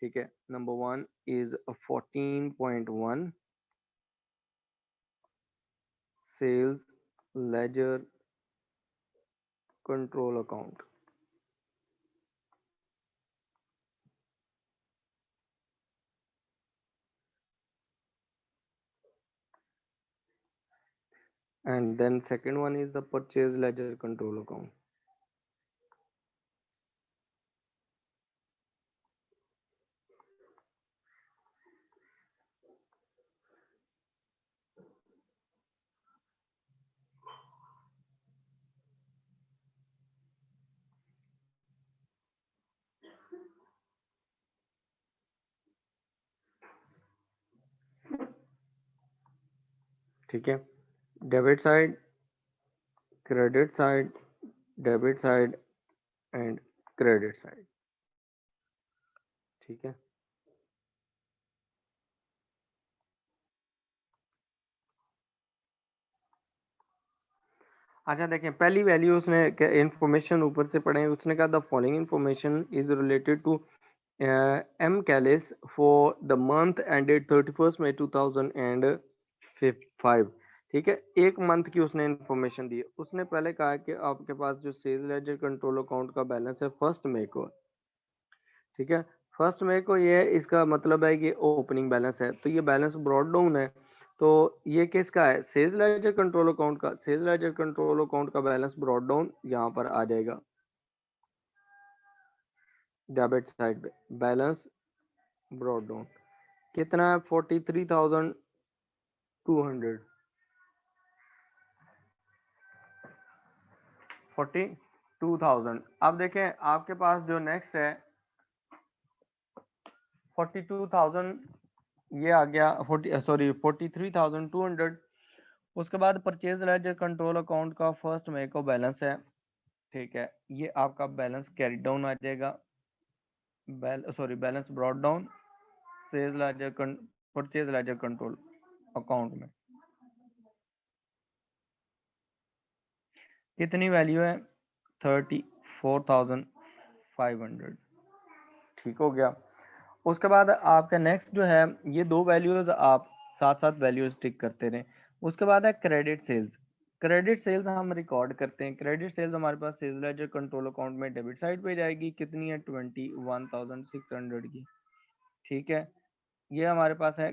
ठीक है, number 1 is 14.1 sales ledger control account. And then second one is the purchase ledger control account. ठीक है, debit side, credit side, debit side and credit side. ठीक है, अच्छा देखें, पहली वैल्यू उसने इंफॉर्मेशन ऊपर से पढ़े, उसने कहा the following information is related to M Callis for the month ended 31 May 2005। ठीक है, एक मंथ की उसने इंफॉर्मेशन दी। उसने पहले कहा कि आपके पास जो सेल्स लेजर कंट्रोल अकाउंट का बैलेंस है 1 मई को, ठीक है, 1 मई को, ये इसका मतलब है कि ओपनिंग बैलेंस है, तो ये बैलेंस ब्रॉड डाउन है। तो ये किसका है? सेल्स लेजर कंट्रोल अकाउंट का। सेल्स लेजर कंट्रोल अकाउंट का बैलेंस ब्रॉड डाउन यहाँ पर आ जाएगा डेबिट साइड पे। बैलेंस ब्रॉड डाउन कितना है? 43,200, 42,000। अब देखें आपके पास जो नेक्स्ट है 42,000, ये आ गया 43,200। उसके बाद परचेज लेजर कंट्रोल अकाउंट का 1 मई को बैलेंस है, ठीक है, ये आपका बैलेंस कैरी डाउन आ जाएगा, balance brought down sales ledger purchase ledger control account में। कितनी वैल्यू है? 34,500। ठीक हो गया। उसके बाद आपका नेक्स्ट जो है, ये दो वैल्यूज आप साथ साथ वैल्यूज टिक करते रहें। उसके बाद है क्रेडिट सेल्स। क्रेडिट सेल्स हम रिकॉर्ड करते हैं। क्रेडिट सेल्स हमारे पास सेल्स लेजर कंट्रोल अकाउंट में डेबिट साइड पे जाएगी। कितनी है? 21,600 की। ठीक है, ये हमारे पास है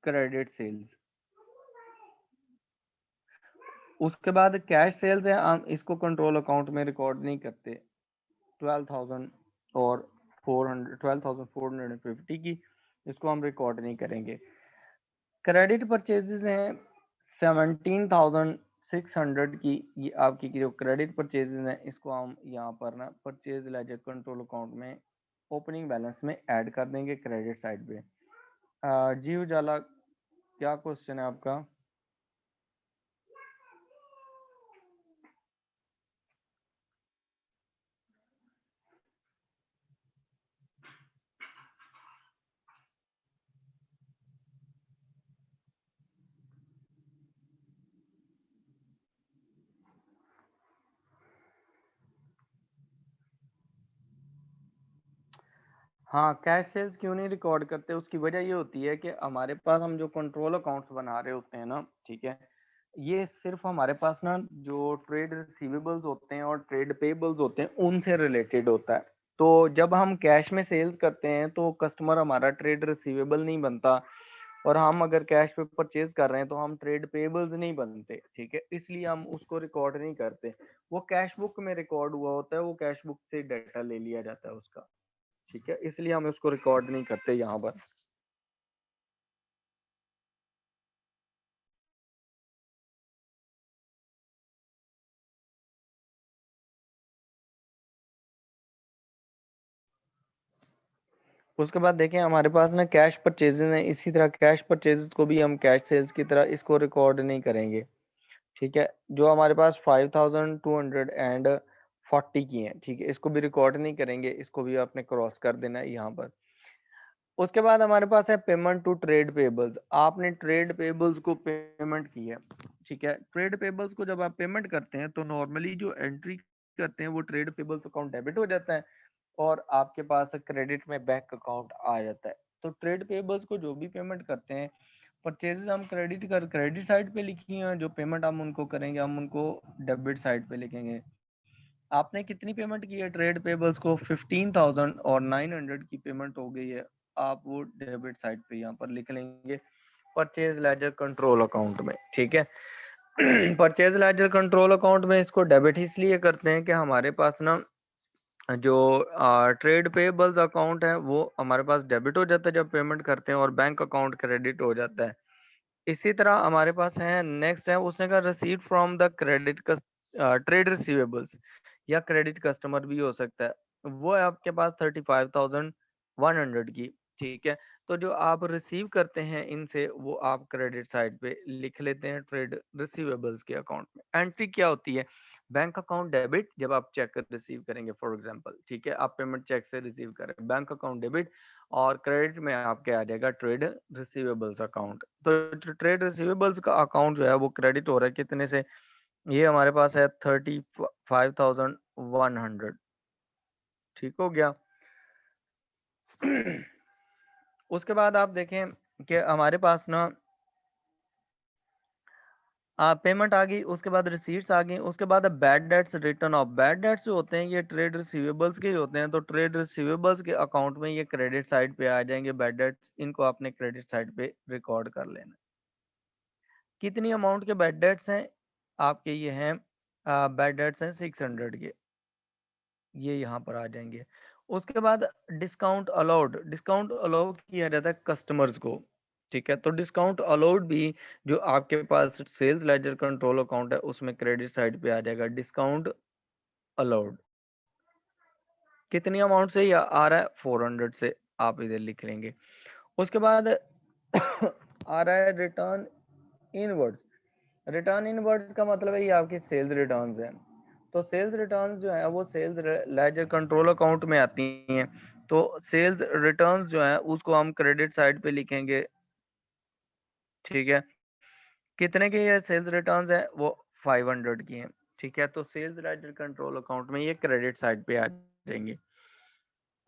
क्रेडिट सेल्स। उसके बाद कैश सेल्स है, हम इसको कंट्रोल अकाउंट में रिकॉर्ड नहीं करते। 12,000 और 12,450 की, इसको हम रिकॉर्ड नहीं करेंगे। क्रेडिट परचेजेस हैं 17,600 की। ये आपकी जो क्रेडिट परचेजेस हैं, इसको हम यहाँ पर ना परचेज लेजर कंट्रोल अकाउंट में ओपनिंग बैलेंस में ऐड कर देंगे क्रेडिट साइड पे। जी उजाला, क्या क्वेश्चन है आपका? हाँ, कैश सेल्स क्यों नहीं रिकॉर्ड करते? उसकी वजह ये होती है कि हमारे पास हम जो कंट्रोल अकाउंट्स बना रहे होते हैं ना, ठीक है, ये सिर्फ हमारे पास ना जो ट्रेड रिसीवेबल्स होते हैं और ट्रेड पेबल्स होते हैं उनसे रिलेटेड होता है। तो जब हम कैश में सेल्स करते हैं तो कस्टमर हमारा ट्रेड रिसीवेबल नहीं बनता, और हम अगर कैश पे परचेज कर रहे हैं तो हम ट्रेड पेबल्स नहीं बनते। ठीक है, इसलिए हम उसको रिकॉर्ड नहीं करते। वो कैश बुक में रिकॉर्ड हुआ होता है, वो कैश बुक से डाटा ले लिया जाता है उसका। ठीक है, इसलिए हम उसको रिकॉर्ड नहीं करते यहाँ पर। उसके बाद देखें हमारे पास ना कैश परचेजेस हैं, इसी तरह कैश परचेजेस को भी हम कैश सेल्स की तरह इसको रिकॉर्ड नहीं करेंगे। ठीक है, जो हमारे पास 5,240 की है, ठीक है, इसको भी रिकॉर्ड नहीं करेंगे, इसको भी आपने क्रॉस कर देना है यहाँ पर। उसके बाद हमारे पास है पेमेंट टू ट्रेड पेबल्स। आपने ट्रेड पेबल्स को पेमेंट की है, ठीक है, ट्रेड पेबल्स को जब आप पेमेंट करते हैं तो नॉर्मली जो एंट्री करते हैं वो ट्रेड पेबल्स अकाउंट डेबिट हो जाता है, और आपके पास क्रेडिट में बैंक अकाउंट आ जाता है। तो ट्रेड पेबल्स को जो भी पेमेंट करते हैं, परचेजेस हम क्रेडिट साइड पे लिखी हैं, जो पेमेंट हम उनको करेंगे हम उनको डेबिट साइड पे लिखेंगे। आपने कितनी पेमेंट की है ट्रेड पेबल्स को? 15,900 की पेमेंट हो गई है। आप वो डेबिट साइड पे यहाँ पर लिख लेंगे परचेज लेजर कंट्रोल अकाउंट में। ठीक है, परचेज लेजर कंट्रोल अकाउंट में इसको डेबिट इसलिए करते हैं कि हमारे पास ना जो ट्रेड पेबल्स अकाउंट है वो हमारे पास डेबिट हो जाता है जब पेमेंट करते हैं, और बैंक अकाउंट क्रेडिट हो जाता है। इसी तरह हमारे पास है नेक्स्ट है, उसने कहा receive from the credit trade receivables, या क्रेडिट कस्टमर भी हो सकता है। वो है आपके पास 35,100 की। ठीक है, तो जो आप रिसीव करते हैं इनसे वो आप क्रेडिट साइड पे लिख लेते हैं ट्रेड रिसीवेबल्स के अकाउंट में। एंट्री क्या होती है? बैंक अकाउंट डेबिट जब आप चेक रिसीव करेंगे फॉर एग्जांपल, ठीक है, आप पेमेंट चेक से रिसीव करें, बैंक अकाउंट डेबिट, और क्रेडिट में आपके आ जाएगा ट्रेड रिसीवेबल्स अकाउंट। तो ट्रेड रिसीवेबल्स का अकाउंट जो है वो क्रेडिट हो रहा है कितने से? ये हमारे पास है 35,100। ठीक हो गया। उसके बाद आप देखें कि हमारे पास ना पेमेंट आ गई, उसके बाद रिसीट्स आ गई, उसके बाद bad debts, return of bad debts जो होते हैं ये ट्रेड रिसीवेबल्स के ही होते हैं। तो ट्रेड रिसीवेबल्स के अकाउंट में ये क्रेडिट साइड पे आ जाएंगे बैड डेट्स, इनको आपने क्रेडिट साइड पे रिकॉर्ड कर लेना। कितनी अमाउंट के बैड डेट्स हैं आपके? ये हैं बैड डेट्स हैं 600 के, ये यहाँ पर आ जाएंगे। उसके बाद डिस्काउंट अलाउ किया जाता है कस्टमर्स को, ठीक है। तो डिस्काउंट अलाउड भी जो आपके पास सेल्स लेजर कंट्रोल अकाउंट है उसमें क्रेडिट साइड पे आ जाएगा डिस्काउंट अलाउड। कितनी अमाउंट से या आ रहा है? 400 से, आप इधर लिख लेंगे। उसके बाद आ रहा है रिटर्न इनवर्ड्स। रिटर्न इनवर्ड्स का मतलब है ये आपकी सेल्स रिटर्न्स हैं। तो सेल्स रिटर्न्स जो है वो सेल्स लेजर कंट्रोल अकाउंट में आती हैं। तो सेल्स रिटर्न्स जो है उसको हम क्रेडिट साइड पे लिखेंगे, ठीक है। कितने के ये सेल्स रिटर्न्स हैं? वो 500 की हैं, ठीक है। तो सेल्स लेजर कंट्रोल अकाउंट में ये क्रेडिट साइड पे आ जाएंगे।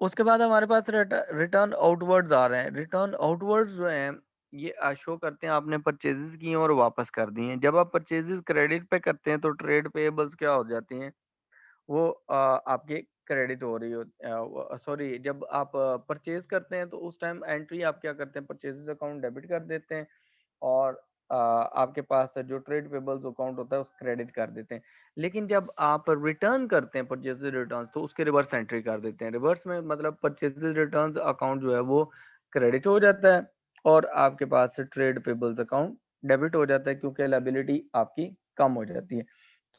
उसके बाद हमारे पास रिटर्न आउटवर्ड्स आ रहे हैं। रिटर्न आउटवर्ड्स जो हैं ये शो करते हैं आपने परचेजेस की हैं और वापस कर दी हैं। जब आप परचेजेस क्रेडिट पे करते हैं तो ट्रेड पेएबल्स क्या हो जाती हैं? वो आपके क्रेडिट हो रही हो, सॉरी, जब आप परचेज करते हैं तो उस टाइम एंट्री आप क्या करते हैं? परचेजेस अकाउंट डेबिट कर देते हैं, और आपके पास जो ट्रेड पेबल्स अकाउंट होता है उस क्रेडिट कर देते हैं। लेकिन जब आप रिटर्न करते हैं परचेजेस रिटर्न तो उसके रिवर्स एंट्री कर देते हैं। रिवर्स में मतलब परचेजेस रिटर्न अकाउंट जो है वो क्रेडिट हो जाता है, और आपके पास ट्रेड पेबल्स अकाउंट डेबिट हो जाता है, क्योंकि लायबिलिटी आपकी कम हो जाती है।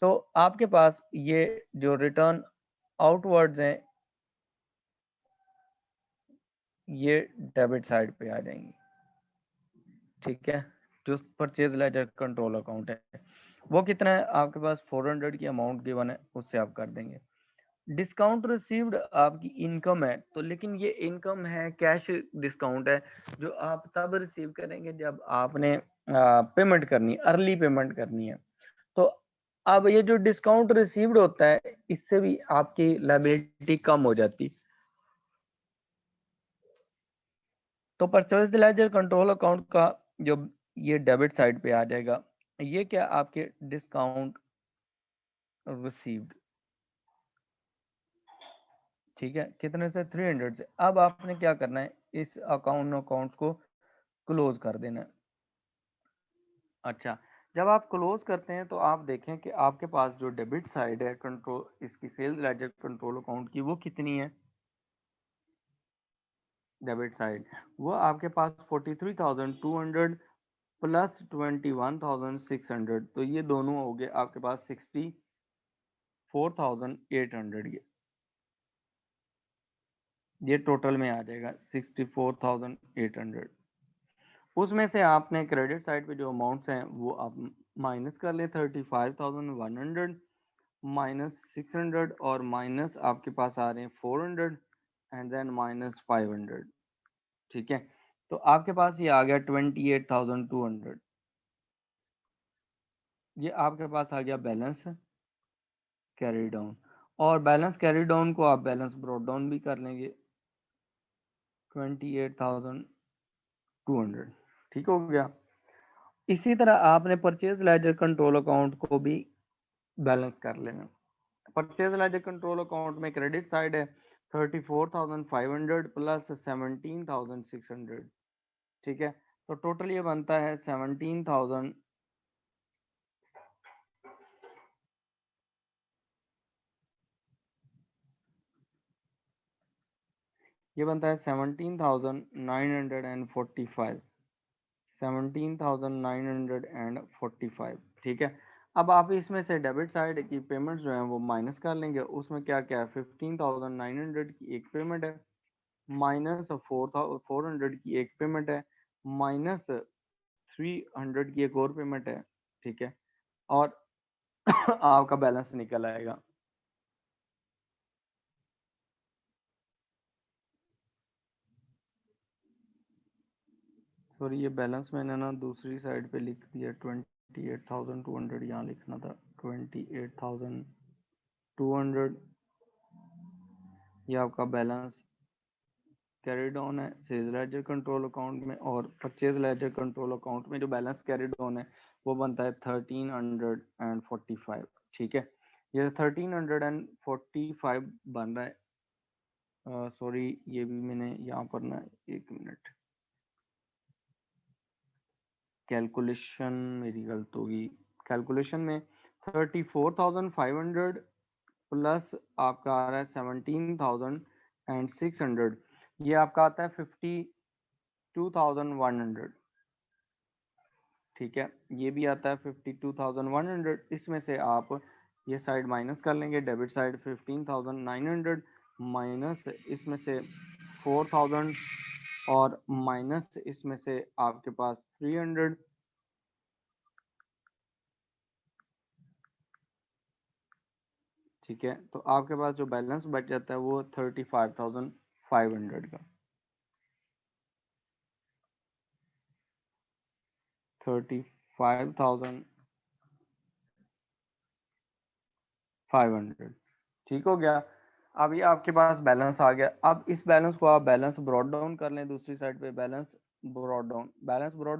तो आपके पास ये जो रिटर्न आउटवर्ड्स हैं ये डेबिट साइड पे आ जाएंगी, ठीक है। जो परचेज लेजर कंट्रोल अकाउंट है वो कितना है आपके पास? 400 की अमाउंट गिवन है, उससे आप कर देंगे। डिस्काउंट रिसीव्ड आपकी इनकम है, तो लेकिन ये इनकम है कैश डिस्काउंट है, जो आप तब रिसीव करेंगे जब आपने पेमेंट करनी है, अर्ली पेमेंट करनी है। तो अब ये जो डिस्काउंट रिसीव्ड होता है इससे भी आपकी लायबिलिटी कम हो जाती है। तो परचेज लेजर कंट्रोल अकाउंट का जो ये डेबिट साइड पे आ जाएगा, ये क्या आपके डिस्काउंट रिसीव्ड, ठीक है। कितने से? 300 से। अब आपने क्या करना है? इस अकाउंट को क्लोज कर देना है। अच्छा, जब आप क्लोज करते हैं तो आप देखें कि आपके पास जो डेबिट साइड है कंट्रोल इसकी सेल्स लेजर कंट्रोल अकाउंट की वो कितनी है? डेबिट साइड वो आपके पास 43,200 प्लस 21,600, तो ये दोनों हो गए आपके पास 64,800 ये टोटल में आ जाएगा 64,800। उसमें से आपने क्रेडिट साइड पे जो अमाउंट्स हैं वो आप माइनस कर लें, 35,100 माइनस 600 और माइनस आपके पास आ रहे हैं 400 एंड देन माइनस 500, ठीक है। तो आपके पास ये आ गया 28,200। ये आपके पास आ गया बैलेंस कैरी डाउन, और बैलेंस कैरी डाउन को आप बैलेंस ब्रॉट डाउन भी कर लेंगे 28,200, ठीक हो गया। इसी तरह आपने परचेज लेजर कंट्रोल अकाउंट को भी बैलेंस कर लेना। परचेज लेजर कंट्रोल अकाउंट में क्रेडिट साइड है 34,500 प्लस 17,600, ठीक है। तो टोटल ये बनता है 17,000, ये बनता है 17,945, 17,945, ठीक है। अब आप इसमें से डेबिट साइड की पेमेंट्स जो हैं वो माइनस कर लेंगे। उसमें क्या क्या है? 15,900 की एक पेमेंट है माइनस 400 की एक पेमेंट है, माइनस 300 की एक और पेमेंट है, ठीक है, और आपका बैलेंस निकल आएगा। सॉरी, ये बैलेंस मैंने ना दूसरी साइड पे लिख दिया, 28,200 यहाँ लिखना था, 28,200 ये आपका बैलेंस कैरिड ऑन है सेल्स लेजर कंट्रोल अकाउंट में, और परचेज लेजर कंट्रोल अकाउंट में जो बैलेंस कैरिड ऑन है वो बनता है 1345, ठीक है। ये 1345 बन रहा है। सॉरी, ये भी मैंने यहाँ पर ना, एक मिनट, कैलकुलेशन मेरी गलत होगी। कैलकुलेशन में 34,500 प्लस आपका आ रहा है 17,600, ये आपका आता है 52,100, ठीक है। ये भी आता है 52,100। इसमें से आप ये साइड माइनस कर लेंगे, डेबिट साइड 15,900 माइनस इसमें से 4,000 और माइनस इसमें से आपके पास 300, ठीक है। तो आपके पास जो बैलेंस बच जाता है वो 35,500 का, 35,500, ठीक हो गया। अब ये आपके पास बैलेंस आ गया। अब इस बैलेंस को आप बैलेंस ब्रॉड डाउन कर लें दूसरी साइड पे, बैलेंस ब्रॉड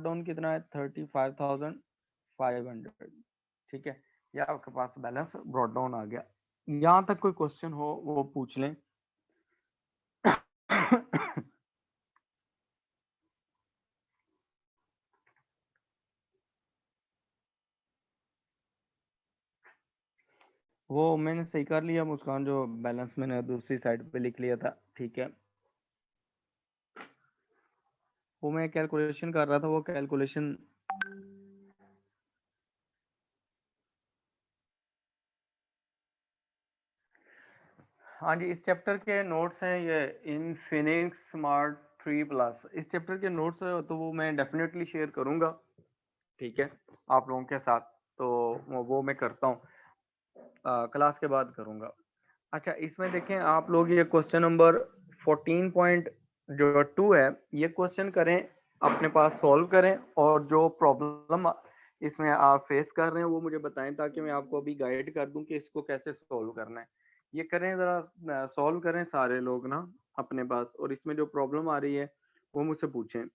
डाउन कितना है, 35,500, ठीक है। ये आपके पास बैलेंस ब्रॉड डाउन आ गया। यहाँ तक कोई क्वेश्चन हो वो पूछ लें। वो मैंने सही कर लिया मुस्कान, जो बैलेंस मैंने दूसरी साइड पे लिख लिया था, ठीक है। वो मैं कैलकुलेशन कर रहा था, वो कैलकुलेशन हाँ जी, इस चैप्टर के नोट्स हैं ये, इनफिनिक्स स्मार्ट 3 प्लस, इस चैप्टर के नोट्स तो वो मैं डेफिनेटली शेयर करूंगा, ठीक है, आप लोगों के साथ। तो वो मैं करता हूँ, क्लास के बाद करूंगा। अच्छा, इसमें देखें आप लोग, ये क्वेश्चन नंबर 14.2 है, ये क्वेश्चन करें, अपने पास सॉल्व करें, और जो प्रॉब्लम इसमें आप फेस कर रहे हैं वो मुझे बताएं, ताकि मैं आपको अभी गाइड कर दूं कि इसको कैसे सॉल्व करना है। ये करें ज़रा, सॉल्व करें सारे लोग ना अपने पास, और इसमें जो प्रॉब्लम आ रही है वो मुझसे पूछें।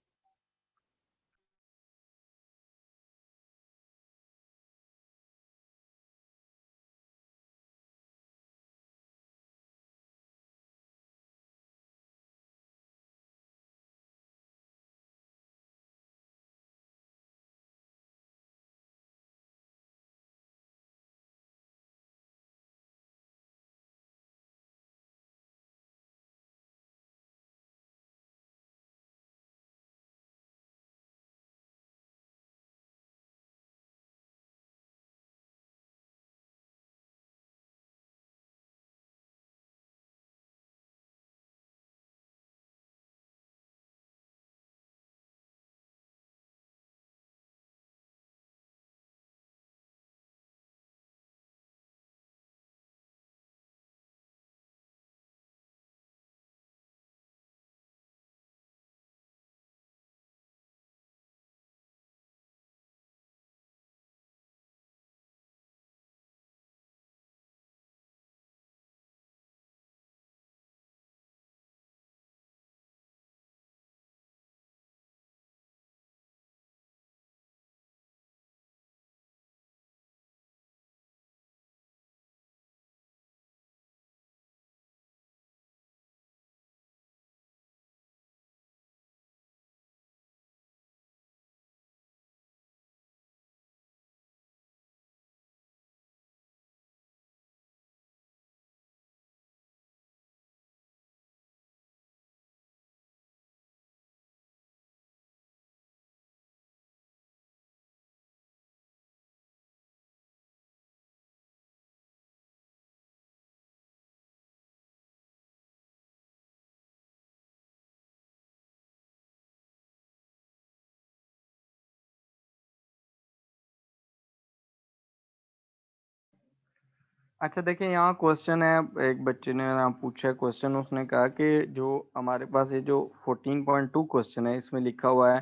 अच्छा देखिए, यहाँ क्वेश्चन है, एक बच्चे ने यहाँ पूछा है क्वेश्चन, उसने कहा कि जो हमारे पास ये जो 14.2 क्वेश्चन है, इसमें लिखा हुआ है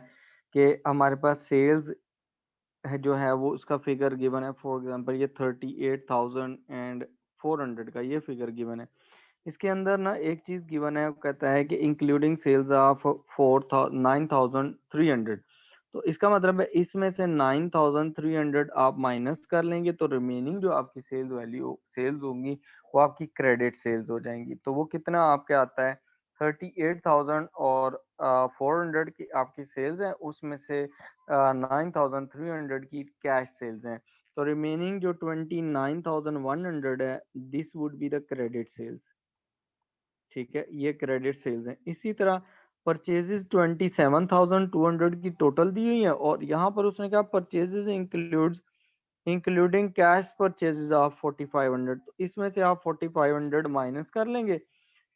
कि हमारे पास सेल्स है जो है वो उसका फिगर गिवन है, फॉर एग्जांपल ये 38,400 का ये फिगर गिवन है। इसके अंदर ना एक चीज गिवन है, वो कहता है कि इंक्लूडिंग सेल्स ऑफ 9,300। तो इसका मतलब है इसमें से 9,300 आप माइनस कर लेंगे तो रिमेनिंग जो आपकी सेल्स होंगी वो आपकी क्रेडिट सेल्स हो जाएंगी। तो वो कितना आपके आता है, 38,000 और 400 की आपकी सेल्स हैं, उसमें से 9,300 की कैश सेल्स हैं। तो रिमेनिंग जो 29,100 है, this would be the credit sales. ठीक है, ये क्रेडिट सेल्स हैं। इसी तरह परचेजेस 27,200 की टोटल दी हुई है, और यहाँ पर उसने कहा purchases including cash purchases of 4,500। तो इसमें से आप 4,500 माइनस कर लेंगे।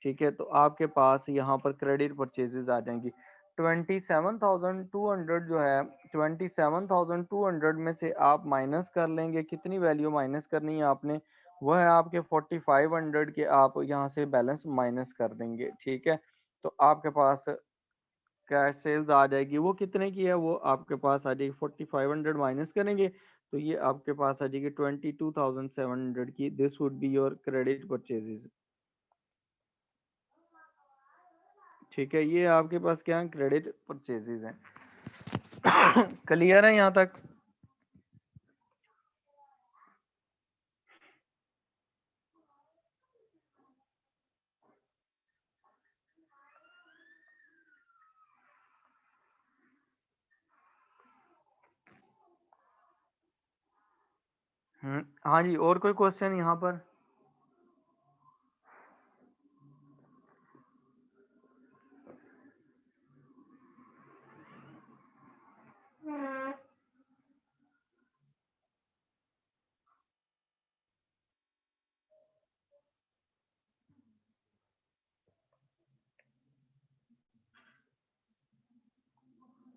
ठीक है, तो आपके पास यहाँ पर क्रेडिट परचेजेस आ जाएंगी। 27,200 जो है, 27,200 में से आप माइनस कर लेंगे, कितनी वैल्यू माइनस करनी है आपने, वह है आपके 4,500 के, आप यहाँ से बैलेंस माइनस कर देंगे। ठीक है, तो आपके पास कैश सेल्स आ जाएगी, वो कितने की है, वो आपके पास आ जाएगी 4,500 माइनस करेंगे तो ये आपके पास आ जाएगी 22,700 की। This would be your credit purchases. ठीक है, ये आपके पास क्या है, क्रेडिट परचेजेस हैं। क्लियर है यहाँ तक? हाँ जी, और कोई क्वेश्चन यहाँ पर?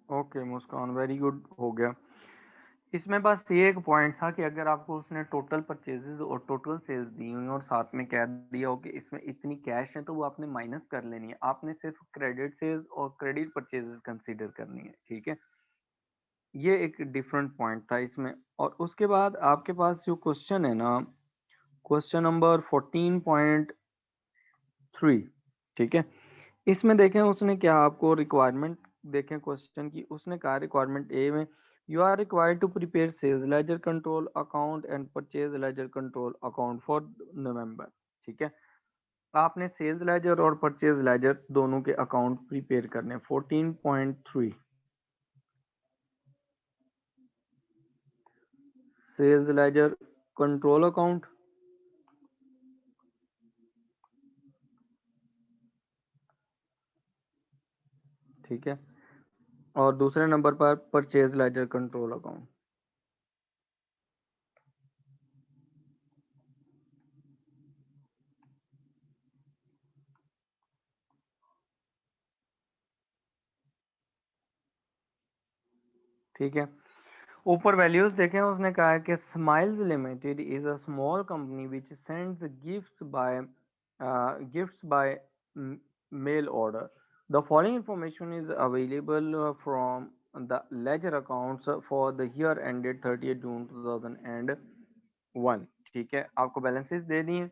ओके मुस्कान, वेरी गुड, हो गया। इसमें बस ये एक पॉइंट था कि अगर आपको उसने टोटल परचेजेस और टोटल सेल्स दी हुई और साथ में कह दिया हो कि इसमें इतनी कैश है, तो वो आपने माइनस कर लेनी है, आपने सिर्फ क्रेडिट सेल्स और क्रेडिट परचेजेस कंसीडर करनी है। ठीक है, ये एक डिफरेंट पॉइंट था इसमें। और उसके बाद आपके पास जो क्वेश्चन है ना, क्वेश्चन नंबर 14.3। ठीक है, इसमें देखें उसने क्या आपको रिक्वायरमेंट, देखें क्वेश्चन की, उसने कहा रिक्वायरमेंट ए में you are required to prepare sales ledger control account and purchase ledger control account for November. ठीक है, आपने सेल्स लेजर और परचेज लेजर दोनों के अकाउंट प्रिपेयर करने। 14.3 सेल्स लेजर कंट्रोल अकाउंट। ठीक है, और दूसरे नंबर पर परचेज लेजर कंट्रोल अकाउंट। ठीक है, ऊपर वैल्यूज देखें, उसने कहा है कि Smiles Limited is a small company which sends gifts by mail order. The following information is available from the ledger accounts for the year ended 30 June 2001। ठीक है, आपको बैलेंसेस दे दिए।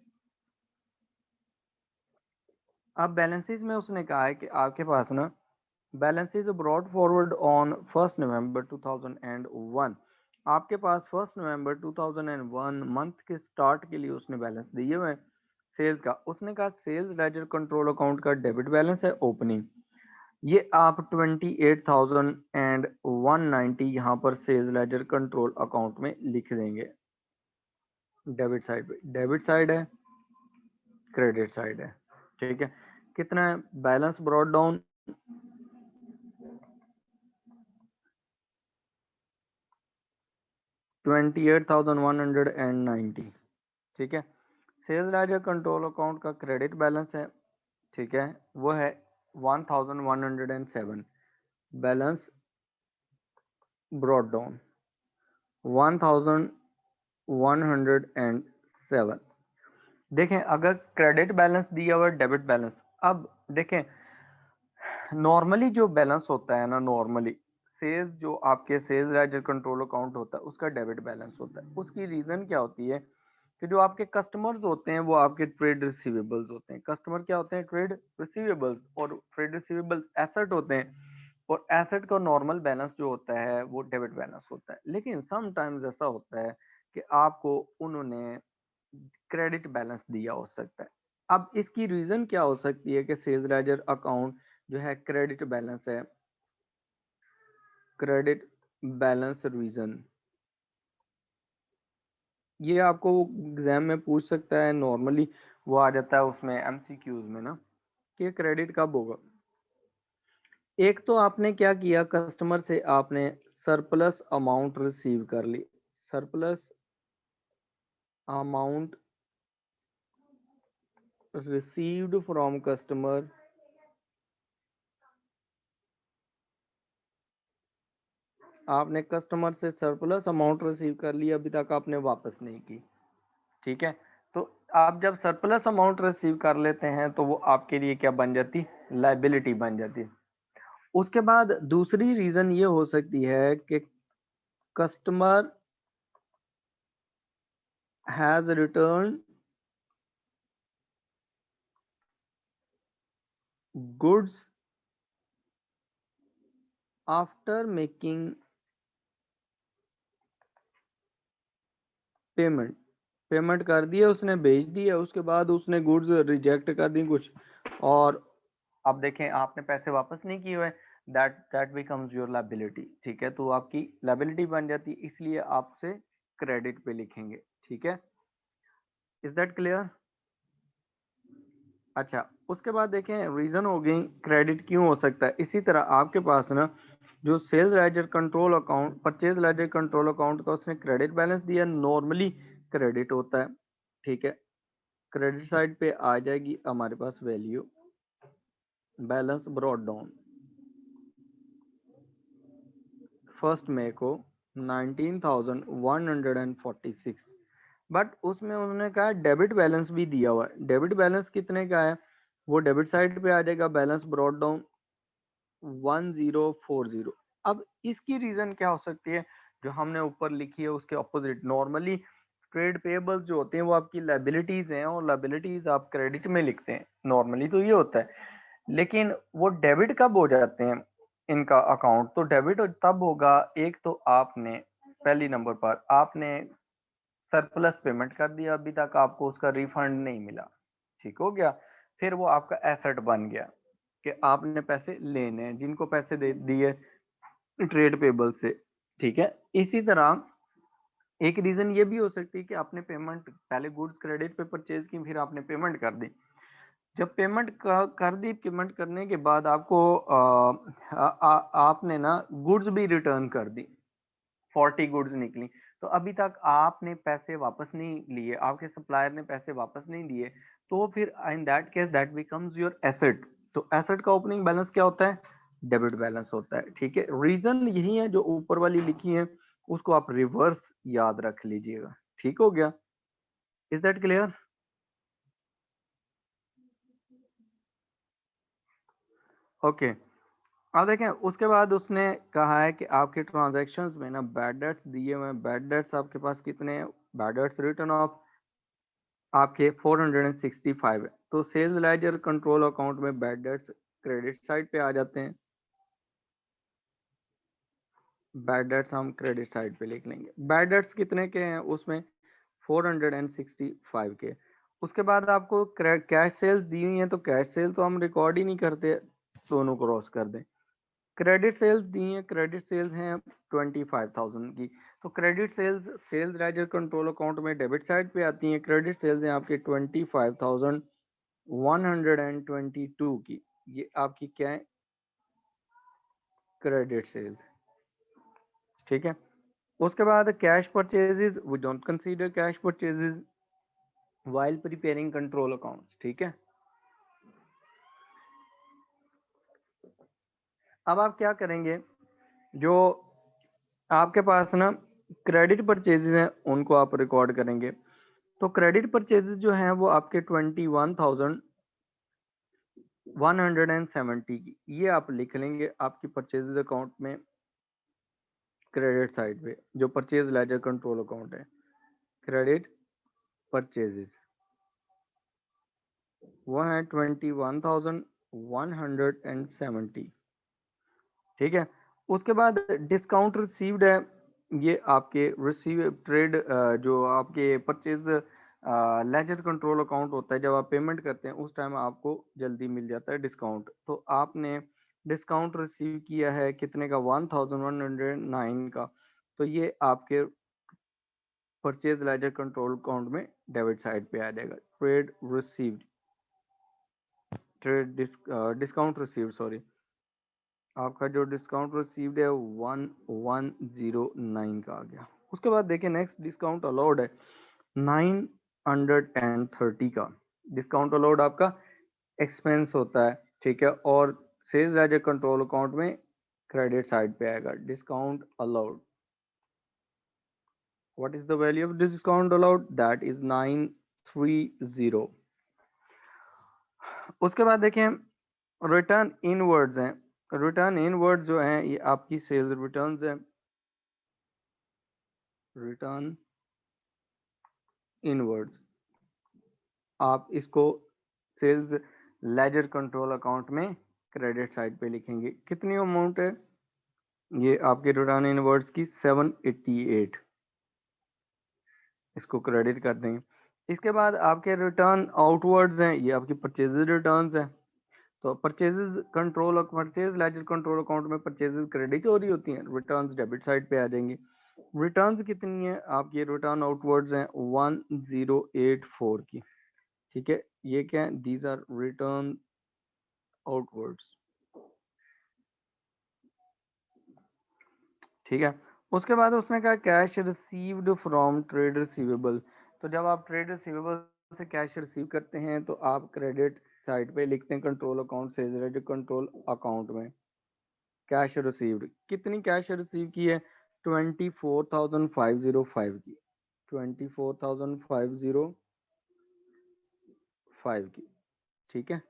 अब बैलेंसेस में उसने कहा है कि आपके पास ना बैलेंसेस ब्रॉड फॉरवर्ड ऑन 1 नवंबर 2001। आपके पास 1 नवंबर 2001 मंथ के स्टार्ट के लिए उसने बैलेंस दिए हुए हैं सेल्स का। उसने कहा सेल्स लेजर कंट्रोल अकाउंट का डेबिट बैलेंस है ओपनिंग, ये आप 28,190 यहाँ पर सेल्स लेजर कंट्रोल अकाउंट में लिख देंगे। डेबिट साइड पे डेबिट साइड है, क्रेडिट साइड है। ठीक है, कितना है बैलेंस ब्रॉड डाउन, 28,190। ठीक है, सेल्स लेजर कंट्रोल अकाउंट का क्रेडिट बैलेंस है, ठीक है, वो है 1,107। Balance brought down 1,107। देखें अगर क्रेडिट बैलेंस दिया हुआ डेबिट बैलेंस, अब देखें नॉर्मली जो बैलेंस होता है ना, नॉर्मली सेल्स जो आपके सेल्स लेजर कंट्रोल अकाउंट होता है उसका डेबिट बैलेंस होता है। उसकी रीजन क्या होती है कि जो आपके कस्टमर्स होते हैं वो आपके ट्रेड रिसीवेबल्स होते हैं। कस्टमर क्या होते हैं? Trade receivables. और ट्रेड रिसीवेबल्स एसेट होते हैं, और एसेट का नॉर्मल बैलेंस जो होता है वो डेबिट बैलेंस होता है। लेकिन समटाइम्स ऐसा होता है कि आपको उन्होंने क्रेडिट बैलेंस दिया हो सकता है। अब इसकी रीजन क्या हो सकती है कि सेल्स लेजर अकाउंट जो है क्रेडिट बैलेंस है? क्रेडिट बैलेंस रीजन ये आपको एग्जाम में पूछ सकता है, नॉर्मली वो आ जाता है उसमें एमसीक्यूज में ना, कि क्रेडिट कब होगा। एक तो आपने क्या किया, कस्टमर से आपने सरप्लस अमाउंट रिसीव कर ली। Surplus amount received from customer, आपने कस्टमर से सरप्लस अमाउंट रिसीव कर ली, अभी तक आपने वापस नहीं की। ठीक है, तो आप जब सरप्लस अमाउंट रिसीव कर लेते हैं तो वो आपके लिए क्या बन जाती? लाइबिलिटी बन जाती। उसके बाद दूसरी रीजन ये हो सकती है कि customer has return goods after making payment. Payment कर दिया उसने, भेज दिया, उसके बाद उसने गुड्स रिजेक्ट कर दी कुछ, और अब देखें आपने पैसे वापस नहीं किए हुए, दैट बिकम्स योर लायबिलिटी। ठीक है, तो आपकी लायबिलिटी बन जाती है, इसलिए आपसे क्रेडिट पे लिखेंगे। ठीक है, इज दैट क्लियर? अच्छा, उसके बाद देखें रीजन हो गई क्रेडिट क्यों हो सकता है। इसी तरह आपके पास ना जो sales ledger control account, purchase ledger control account का उसने क्रेडिट बैलेंस दिया, नॉर्मली क्रेडिट होता है। ठीक है, क्रेडिट साइड पे आ जाएगी हमारे पास वैल्यू बैलेंस ब्रॉट डाउन 1 मई को 19,146, बट उसमें उन्होंने कहा डेबिट बैलेंस भी दिया हुआ है। डेबिट बैलेंस कितने का है? वो डेबिट साइड पे आ जाएगा बैलेंस ब्रॉट डाउन 1040। अब इसकी रीजन क्या हो सकती है? जो हमने ऊपर लिखी है उसके ऑपोजिट, नॉर्मली ट्रेड पेएबल्स जो होते हैं वो आपकी लायबिलिटीज हैं, और लायबिलिटीज आप क्रेडिट में लिखते हैं, नॉर्मली तो ये होता है। लेकिन वो डेबिट कब हो जाते हैं इनका अकाउंट? तो डेबिट तब होगा, एक तो आपने पहली नंबर पर आपने सरप्लस पेमेंट कर दिया, अभी तक आपको उसका रिफंड नहीं मिला, ठीक हो गया। फिर वो आपका एसेट बन गया कि आपने पैसे लेने हैं, जिनको पैसे दे दिए ट्रेड पेबल से। ठीक है, इसी तरह एक रीजन ये भी हो सकती है कि आपने पेमेंट पहले गुड्स क्रेडिट पे परचेज की, फिर आपने पेमेंट कर दी। जब पेमेंट कर दी, पेमेंट करने के बाद आपको आपने ना गुड्स भी रिटर्न कर दी, 40 गुड्स निकली, तो अभी तक आपने पैसे वापस नहीं लिए, आपके सप्लायर ने पैसे वापस नहीं दिए, तो फिर इन that case that becomes your asset. तो एसेट का ओपनिंग बैलेंस क्या होता है? डेबिट बैलेंस होता है। ठीक है, रीजन यही है जो ऊपर वाली लिखी है, उसको आप रिवर्स याद रख लीजिएगा। ठीक हो गया, इज दैट क्लियर? ओके, अब देखें उसके बाद उसने कहा है कि आपके ट्रांजैक्शंस में ना बैड डेट्स दिए हुए हैं। बैड डेट्स आपके पास कितने हैं? बैड डेट्स रिटर्न ऑफ आपके 465 है। तो सेल्स लेजर कंट्रोल अकाउंट में बैड डेट्स क्रेडिट साइड पे आ जाते हैं, बैड डेट्स हम क्रेडिट साइड पे लिख लेंगे। बैड डेट्स कितने के हैं उसमें? 465 के। उसके बाद आपको कैश सेल्स दी हुई हैं, तो कैश सेल तो हम रिकॉर्ड ही नहीं करते, दोनों क्रॉस कर दें। क्रेडिट सेल्स दी हैं, क्रेडिट सेल्स हैं 25,000 की, तो credit sales sales ledger control account में डेबिट साइड पे आती हैं। क्रेडिट सेल्स हैं आपके 25,122 की, ये आपकी क्या है? Credit sales. ठीक है, उसके बाद cash purchases, we don't consider cash purchases while preparing control accounts. ठीक है, अब आप क्या करेंगे, जो आपके पास ना क्रेडिट परचेजेस हैं उनको आप रिकॉर्ड करेंगे। तो क्रेडिट परचेजेस जो हैं वो आपके 21,170 की, ये आप लिख लेंगे आपकी परचेजेस अकाउंट में क्रेडिट साइड पे, जो परचेज लेजर कंट्रोल अकाउंट है। क्रेडिट परचेजेस वो है 21,170, ठीक है। उसके बाद डिस्काउंट रिसीव्ड है, ये आपके रिसीव ट्रेड जो आपके परचेज लेजर कंट्रोल अकाउंट होता है, जब आप पेमेंट करते हैं उस टाइम आपको जल्दी मिल जाता है डिस्काउंट। तो आपने डिस्काउंट रिसीव किया है कितने का, 1109 का, तो ये आपके परचेज लेजर कंट्रोल अकाउंट में डेबिट साइड पे आ जाएगा। Trade received, trade discount received, sorry, आपका जो डिस्काउंट रिसीव्ड है 1109 का आ गया। उसके बाद देखिए नेक्स्ट डिस्काउंट अलाउड है 930 का। डिस्काउंट अलाउड आपका एक्सपेंस होता है, ठीक है, और सेल्स लेजर कंट्रोल अकाउंट में क्रेडिट साइड पे आएगा। Discount allowed, what is the value of discount allowed, that is 930। उसके बाद देखें रिटर्न इनवर्ड्स हैं। रिटर्न इनवर्ड्स जो हैं ये आपकी सेल्स रिटर्न्स हैं। रिटर्न इनवर्ड्स आप इसको सेल्स लेजर कंट्रोल अकाउंट में क्रेडिट साइड पे लिखेंगे। कितनी अमाउंट है ये आपके रिटर्न इनवर्ड्स की, 788, इसको क्रेडिट कर देंगे। इसके बाद आपके रिटर्न आउटवर्ड्स हैं, ये आपकी परचेजेस रिटर्न्स हैं। तो purchases control, purchase ledger control account में परचेजेस क्रेडिट हो रही होती हैं, रिटर्न्स डेबिट साइड पे आ जाएंगे। रिटर्न्स कितनी है आपकी, रिटर्न आउटवर्ड्स हैं 1084 की, ठीक है। ये क्या है, दीज आर रिटर्न आउटवर्ड्स, ठीक है। उसके बाद उसने कहा cash received from trade receivable. तो जब आप ट्रेड रिसीवेबल से कैश रिसीव करते हैं तो आप क्रेडिट साइड पे लिखते हैं कंट्रोल अकाउंट से, कंट्रोल अकाउंट में कैश रिसीव्ड। कितनी कैश रिसीव की है, 24,505 की, 24,505 की, ठीक है।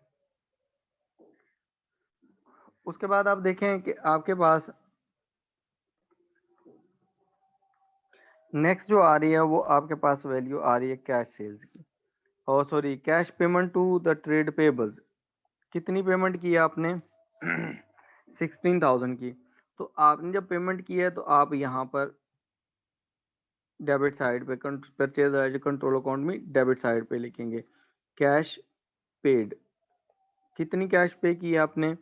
उसके बाद आप देखें कि आपके पास नेक्स्ट जो आ रही है वो आपके पास वैल्यू आ रही है कैश सेल्स की, और sorry cash payment to the trade payables. कितनी पेमेंट की है आपने, 16,000 की। तो आपने जब पेमेंट की है तो आप यहाँ पर डेबिट साइड पे परचेज कंट्रोल अकाउंट में डेबिट साइड पे लिखेंगे कैश पेड। कितनी कैश पे की है आपने,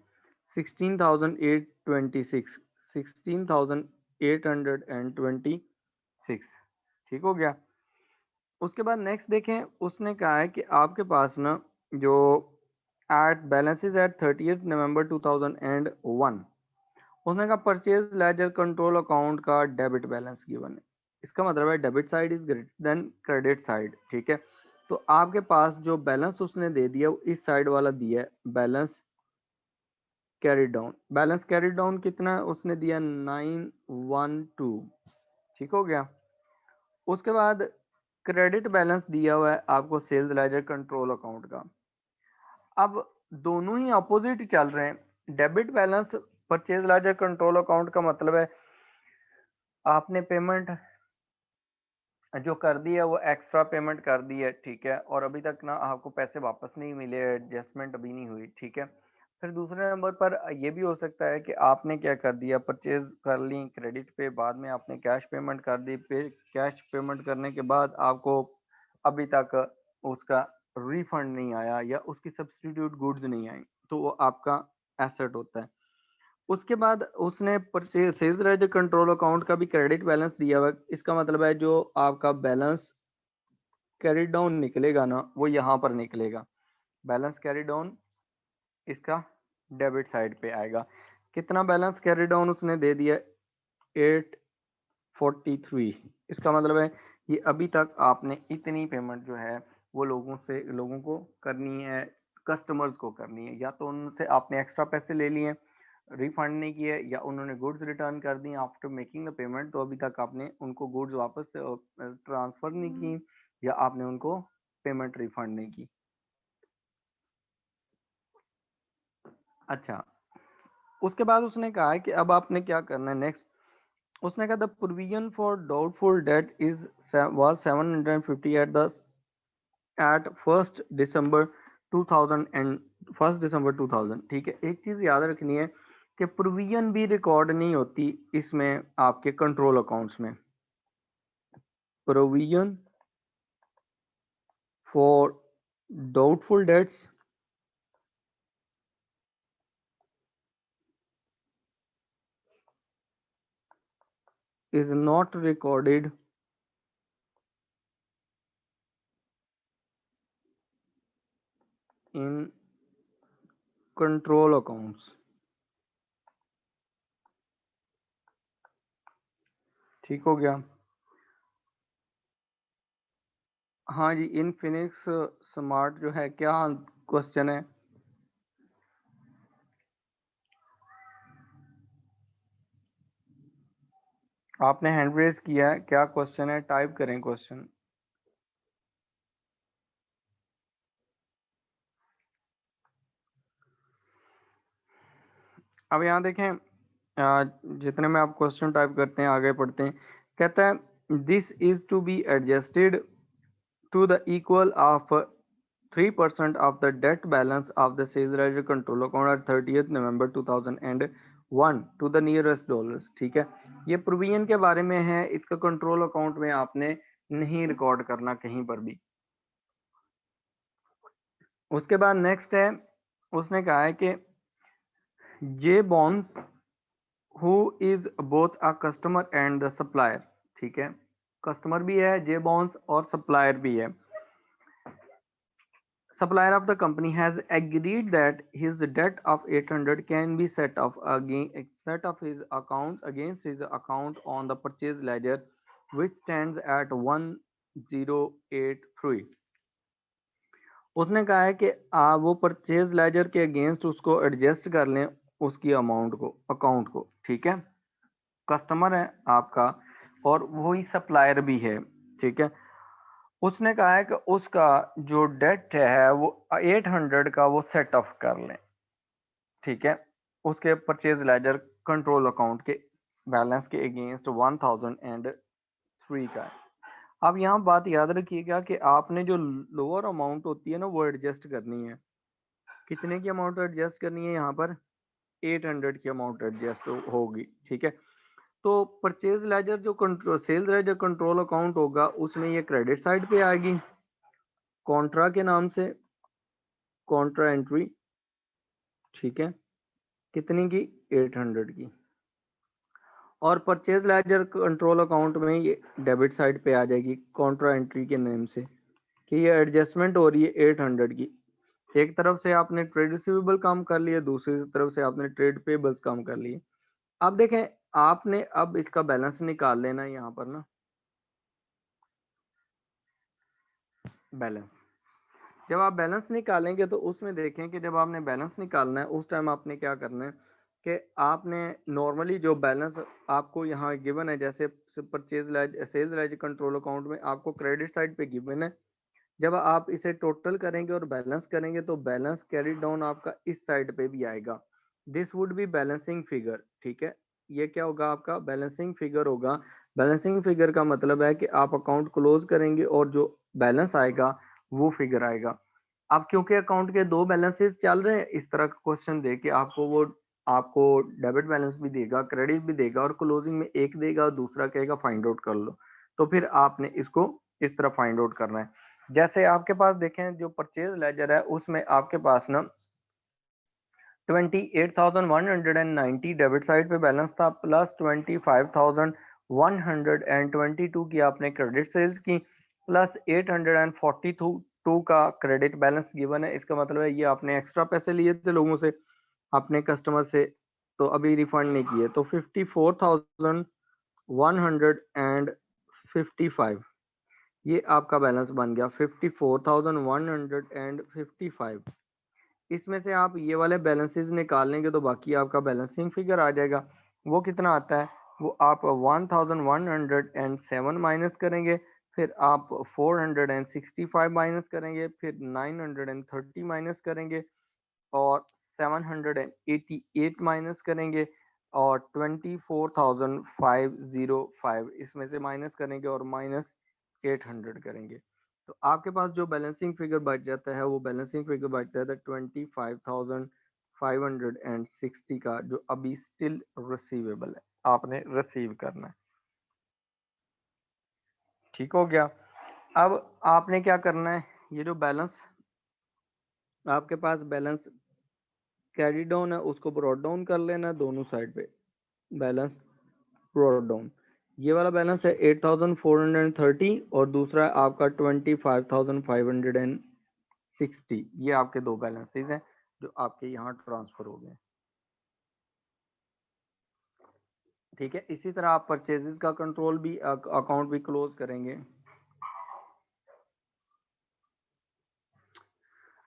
16,826, 16,826, ठीक हो गया। उसके बाद नेक्स्ट देखें, उसने कहा है कि आपके पास ना जो eight balances eight 30th November 2001, उसने कहा परचेज लेजर कंट्रोल अकाउंट का डेबिट बैलेंस गिवन है। इसका मतलब है debit side is greater than credit side, ठीक है। तो आपके पास जो बैलेंस उसने दे दिया वो इस साइड वाला दिया है, balance carry down. Balance carry down कितना है, उसने दिया 912, ठीक हो गया। उसके बाद क्रेडिट बैलेंस दिया हुआ है आपको सेल्स लेजर कंट्रोल अकाउंट का। अब दोनों ही अपोजिट चल रहे हैं। Debit balance purchase ledger control account का मतलब है आपने पेमेंट जो कर दी है वो एक्स्ट्रा पेमेंट कर दी है, ठीक है, और अभी तक ना आपको पैसे वापस नहीं मिले, एडजस्टमेंट अभी नहीं हुई, ठीक है। फिर दूसरे नंबर पर ये भी हो सकता है कि आपने क्या कर दिया, परचेज कर ली क्रेडिट पे, बाद में आपने कैश पेमेंट कर दी, पे कैश पेमेंट करने के बाद आपको अभी तक उसका रिफंड नहीं आया या उसकी सब्स्टिट्यूट गुड्स नहीं आई, तो वो आपका एसेट होता है। उसके बाद उसने purchase sales ledger control account का भी क्रेडिट बैलेंस दिया हुआ है। इसका मतलब है जो आपका बैलेंस कैरी डाउन निकलेगा ना वो यहाँ पर निकलेगा। बैलेंस कैरी डाउन इसका डेबिट साइड पे आएगा। कितना बैलेंस कैरी डाउन उसने दे दिया, 843। इसका मतलब है ये अभी तक आपने इतनी पेमेंट जो है वो लोगों को करनी है, कस्टमर्स को करनी है, या तो उनसे आपने एक्स्ट्रा पैसे ले लिए, रिफंड नहीं किए, या उन्होंने गुड्स रिटर्न कर दी आफ्टर मेकिंग द पेमेंट, तो अभी तक आपने उनको गुड्स वापस ट्रांसफर नहीं की, या आपने उनको पेमेंट रिफंड नहीं की। अच्छा, उसके बाद उसने कहा है कि अब आपने क्या करना है नेक्स्ट। उसने कहा the provision for doubtful debt is was 750 at 1 December 2000। ठीक है, एक चीज याद रखनी है कि प्रोविजन भी रिकॉर्ड नहीं होती इसमें आपके कंट्रोल अकाउंट्स में। Provision for doubtful debts is not recorded in control accounts। ठीक हो गया। हाँ जी, इनफिनिक्स स्मार्ट जो है, क्या क्वेश्चन है? आपने हैंड रेज किया है, क्या क्वेश्चन है? टाइप करें क्वेश्चन। अब यहाँ देखें, जितने में आप क्वेश्चन टाइप करते हैं आगे पढ़ते हैं। कहता है this is to be adjusted to the equal of 3% of the debt balance of the sales ledger control account at 30th November 2001 to the nearest dollars. ठीक है, ये प्रोविजन के बारे में है, इसका कंट्रोल अकाउंट में आपने नहीं रिकॉर्ड करना कहीं पर भी। उसके बाद नेक्स्ट है, उसने कहा है कि J Bones who is both a customer and the supplier. ठीक है, कस्टमर भी है जे बॉन्स और सप्लायर भी है। Supplier of the company has agreed that his debt of 800 can be set off his account against his account on the purchase ledger, which stands at 1083। उसने कहा है कि वो परचेज लेजर के अगेंस्ट उसको एडजस्ट कर लें उसकी अमाउंट को, अकाउंट को। ठीक है, कस्टमर है आपका और वही सप्लायर भी है। ठीक है, उसने कहा है कि उसका जो डेट है वो 800 का वो सेट ऑफ कर लें। ठीक है, उसके परचेज लेजर कंट्रोल अकाउंट के बैलेंस के अगेंस्ट 1003 का है। अब यहाँ बात याद रखिएगा कि आपने जो लोअर अमाउंट होती है ना वो एडजस्ट करनी है। कितने की अमाउंट एडजस्ट करनी है? यहाँ पर 800 की अमाउंट एडजस्ट होगी। ठीक है, तो परचेज लेजर जो control sales ledger control account होगा उसमें ये क्रेडिट साइड पे आएगी कॉन्ट्रा के नाम से, कॉन्ट्रा एंट्री। ठीक है, कितनी की? 800 की। और परचेज लेजर कंट्रोल अकाउंट में ये डेबिट साइड पे आ जाएगी कॉन्ट्रा एंट्री के नेम से कि ये एडजस्टमेंट हो रही है 800 की। एक तरफ से आपने ट्रेड रिसीवेबल काम कर लिया, दूसरी तरफ से आपने ट्रेड पेबल्स काम कर लिए। अब देखें, आपने अब इसका बैलेंस निकाल लेना है यहाँ पर ना, बैलेंस। जब आप बैलेंस निकालेंगे तो उसमें देखें कि जब आपने बैलेंस निकालना है उस टाइम आपने क्या करना है कि आपने नॉर्मली जो बैलेंस आपको यहाँ गिवन है, जैसे purchase sales ledger control account में आपको क्रेडिट साइड पे गिवन है, जब आप इसे टोटल करेंगे और बैलेंस करेंगे तो बैलेंस कैरी डाउन आपका इस साइड पे भी आएगा। This would B balancing figure. ठीक है, ये क्या होगा? आपका बैलेंसिंग फिगर होगा। बैलेंसिंग फिगर का मतलब है कि आप अकाउंट क्लोज करेंगे और जो बैलेंस आएगा वो फिगर आएगा। अब क्योंकि अकाउंट के दो बैलेंसेस चल रहे हैं, इस तरह का क्वेश्चन दे के आपको डेबिट बैलेंस भी देगा, क्रेडिट भी देगा और क्लोजिंग में एक देगा और दूसरा कहेगा फाइंड आउट कर लो, तो फिर आपने इसको इस तरह फाइंड आउट करना है। जैसे आपके पास देखें जो परचेज लेजर है उसमें आपके पास ना 28,190 डेबिट साइड पे बैलेंस था, प्लस 25,122 की आपने क्रेडिट सेल्स की, प्लस 842 का क्रेडिट बैलेंस गिवन है। इसका मतलब है ये आपने एक्स्ट्रा पैसे लिए थे लोगों से, अपने कस्टमर से, तो अभी रिफंड नहीं किए, तो 54,155 ये आपका बैलेंस बन गया 54,155। इसमें से आप ये वाले बैलेंसेस निकाल लेंगे तो बाकी आपका बैलेंसिंग फिगर आ जाएगा। वो कितना आता है? वो आप 1107 माइनस करेंगे, फिर आप 465 माइनस करेंगे, फिर 930 माइनस करेंगे, और 788 माइनस करेंगे, और 24,505 इसमें से माइनस करेंगे और माइनस 800 करेंगे। तो आपके पास जो बैलेंसिंग फिगर बच जाता है वो बैलेंसिंग फिगर बच जाता है 25,560 का, जो अभी स्टिल रिसीवेबल है, आपने रिसीव करना है। ठीक हो गया। अब आपने क्या करना है, ये जो बैलेंस आपके पास बैलेंस कैरी डाउन है उसको ब्रॉड डाउन कर लेना दोनों साइड पे, बैलेंस ब्रॉड डाउन। ये वाला बैलेंस है 8,430 और दूसरा है आपका 25,560। ये आपके दो बैलेंसेस हैं जो आपके यहाँ ट्रांसफर हो गए। ठीक है, इसी तरह आप परचेजेस का कंट्रोल भी अकाउंट भी क्लोज करेंगे।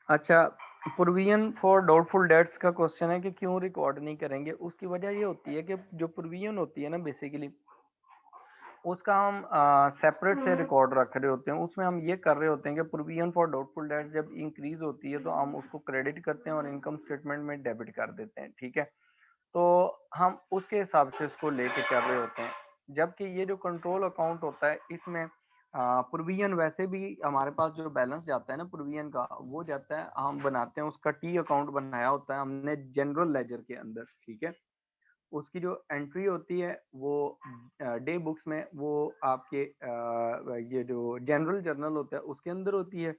अच्छा, प्रोविजन फॉर डाउटफुल डेट्स का क्वेश्चन है कि क्यों रिकॉर्ड नहीं करेंगे। उसकी वजह ये होती है कि जो प्रोविजन होती है ना, बेसिकली उसका हम सेपरेट से रिकॉर्ड रख रहे होते हैं। उसमें हम ये कर रहे होते हैं कि प्रोविजन फॉर डाउटफुल डेट जब इंक्रीज होती है तो हम उसको क्रेडिट करते हैं और इनकम स्टेटमेंट में डेबिट कर देते हैं। ठीक है, तो हम उसके हिसाब से उसको लेके चल रहे होते हैं। जबकि ये जो कंट्रोल अकाउंट होता है इसमें प्रोविजन वैसे भी हमारे पास जो बैलेंस जाता है ना प्रोविजन का, वो जाता है, हम बनाते हैं उसका टी अकाउंट बनाया होता है हमने जनरल लेजर के अंदर। ठीक है, उसकी जो एंट्री होती है वो डे बुक्स में, वो आपके ये जो जनरल जर्नल होता है उसके अंदर होती है,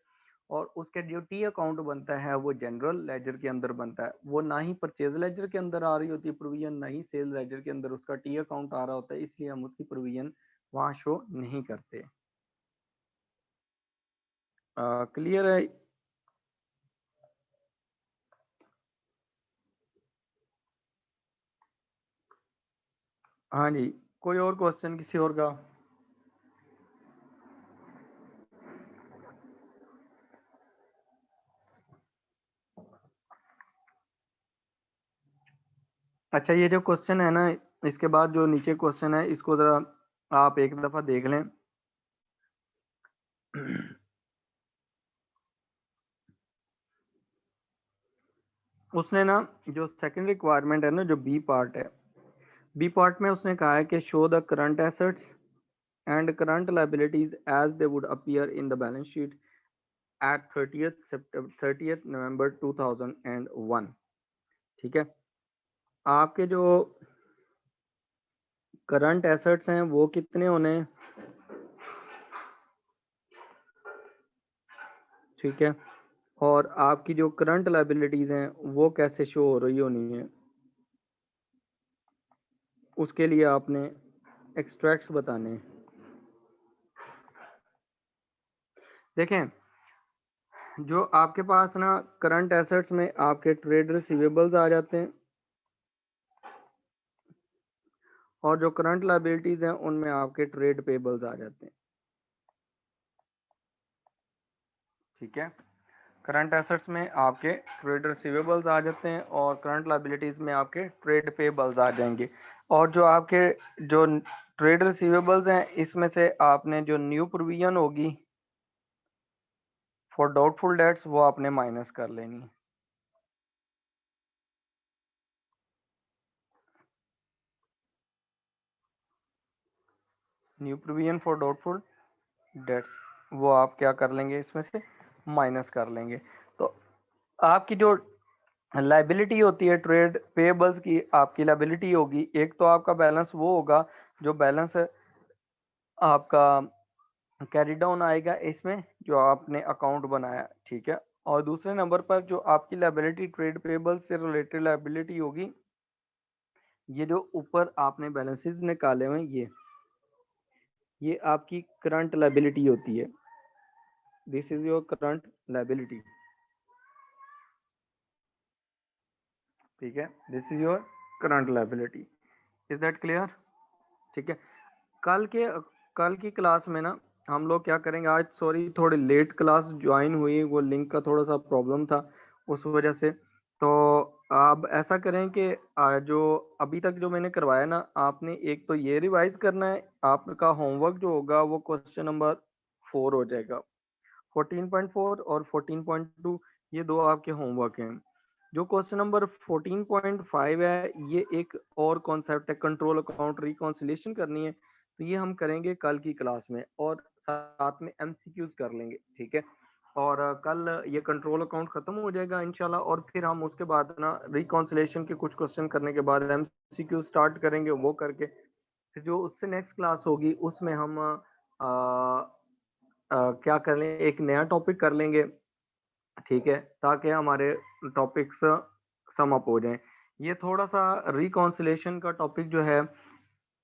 और उसके जो टी अकाउंट बनता है वो जनरल लेजर के अंदर बनता है। वो ना ही परचेज लेजर के अंदर आ रही होती है प्रोविजन, ना ही सेल लेजर के अंदर उसका टी अकाउंट आ रहा होता है, इसलिए हम उसकी प्रोविजन वहाँ शो नहीं करते। क्लियर है? हाँ जी, कोई और क्वेश्चन किसी और का? अच्छा, ये जो क्वेश्चन है ना, इसके बाद जो नीचे क्वेश्चन है इसको जरा आप एक दफा देख लें। उसने ना जो सेकंड रिक्वायरमेंट है ना, जो बी पार्ट है, बी पार्ट में उसने कहा है कि show the current assets and current liabilities as they would appear in the balance sheet at 30th November 2001। ठीक है, आपके जो करंट एसेट्स हैं वो कितने होने हैं? ठीक है, और आपकी जो करंट लायबिलिटीज हैं वो कैसे शो हो रही होनी है, उसके लिए आपने एक्सट्रैक्ट्स बताने हैं। देखें, जो आपके पास ना करंट एसेट्स में आपके ट्रेड रिसीवेबल्स आ जाते हैं, और जो करंट लायबिलिटीज हैं उनमें आपके ट्रेड पेबल्स आ जाते हैं। ठीक है, करंट एसेट्स में आपके ट्रेड रिसीवेबल्स आ जाते हैं और करंट लायबिलिटीज में आपके ट्रेड पेबल्स आ जाएंगे। और जो आपके जो ट्रेड रिसीवेबल्स हैं इसमें से आपने जो न्यू प्रोविजन होगी फॉर डाउटफुल डेट्स वो आपने माइनस कर लेनी है। New provision for doubtful debts वो आप क्या कर लेंगे, इसमें से माइनस कर लेंगे। तो आपकी जो लाइबिलिटी होती है ट्रेड पेबल्स की, आपकी लाइबिलिटी होगी, एक तो आपका बैलेंस वो होगा जो बैलेंस आपका कैरी डाउन आएगा इसमें जो आपने अकाउंट बनाया। ठीक है, और दूसरे नंबर पर जो आपकी लाइबिलिटी ट्रेड पेबल से रिलेटेड लाइबिलिटी होगी, ये जो ऊपर आपने बैलेंसेस निकाले हुए ये आपकी करंट लाइबिलिटी होती है। This is your current liability. ठीक है, this is your current liability. Is that clear? ठीक है, कल के कल की क्लास में ना हम लोग क्या करेंगे, आज सॉरी थोड़ी लेट क्लास ज्वाइन हुई, वो लिंक का थोड़ा सा प्रॉब्लम था उस वजह से। तो अब ऐसा करें कि जो अभी तक जो मैंने करवाया ना, आपने एक तो ये रिवाइज करना है, आपका होमवर्क जो होगा वो क्वेश्चन नंबर 14.4 हो जाएगा। 14.4 और 14.2 ये दो आपके होमवर्क हैं। जो क्वेश्चन नंबर 14.5 है, ये एक और कॉन्सेप्ट है, कंट्रोल अकाउंट रिकॉन्सिलेशन करनी है, तो ये हम करेंगे कल की क्लास में और साथ में एमसीक्यूज कर लेंगे, ठीक है। और कल ये कंट्रोल अकाउंट खत्म हो जाएगा इंशाल्लाह, और फिर हम उसके बाद ना रिकॉन्सिलेशन के कुछ क्वेश्चन करने के बाद एमसीक्यू स्टार्ट करेंगे, वो करके फिर जो उससे नेक्स्ट क्लास होगी उसमें हम क्या कर लें, एक नया टॉपिक कर लेंगे, ठीक है, ताकि हमारे टॉपिक्स सम अप हो जाएं। ये थोड़ा सा रिकॉन्सिलेशन का टॉपिक जो है,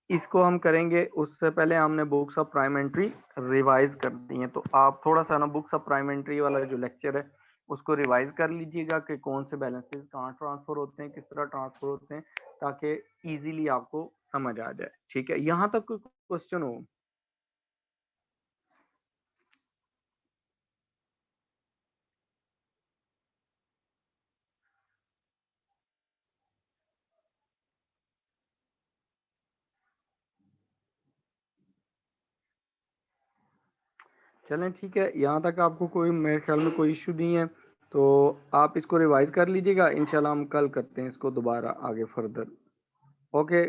इसको हम करेंगे, उससे पहले हमने बुक्स ऑफ प्राइमेंट्री रिवाइज कर दी है, तो आप थोड़ा सा ना बुक्स ऑफ प्राइमेंट्री वाला जो लेक्चर है उसको रिवाइज कर लीजिएगा कि कौन से बैलेंसेस कहाँ ट्रांसफर होते हैं, किस तरह ट्रांसफर होते हैं, ताकि इजीली आपको समझ आ जाए, ठीक है। यहाँ तक कोई क्वेश्चन हो? चलें ठीक है, यहाँ तक आपको कोई मेरे ख्याल में कोई इशू नहीं है, तो आप इसको रिवाइज कर लीजिएगा, इंशाल्लाह हम कल करते हैं इसको दोबारा आगे फर्दर। ओके।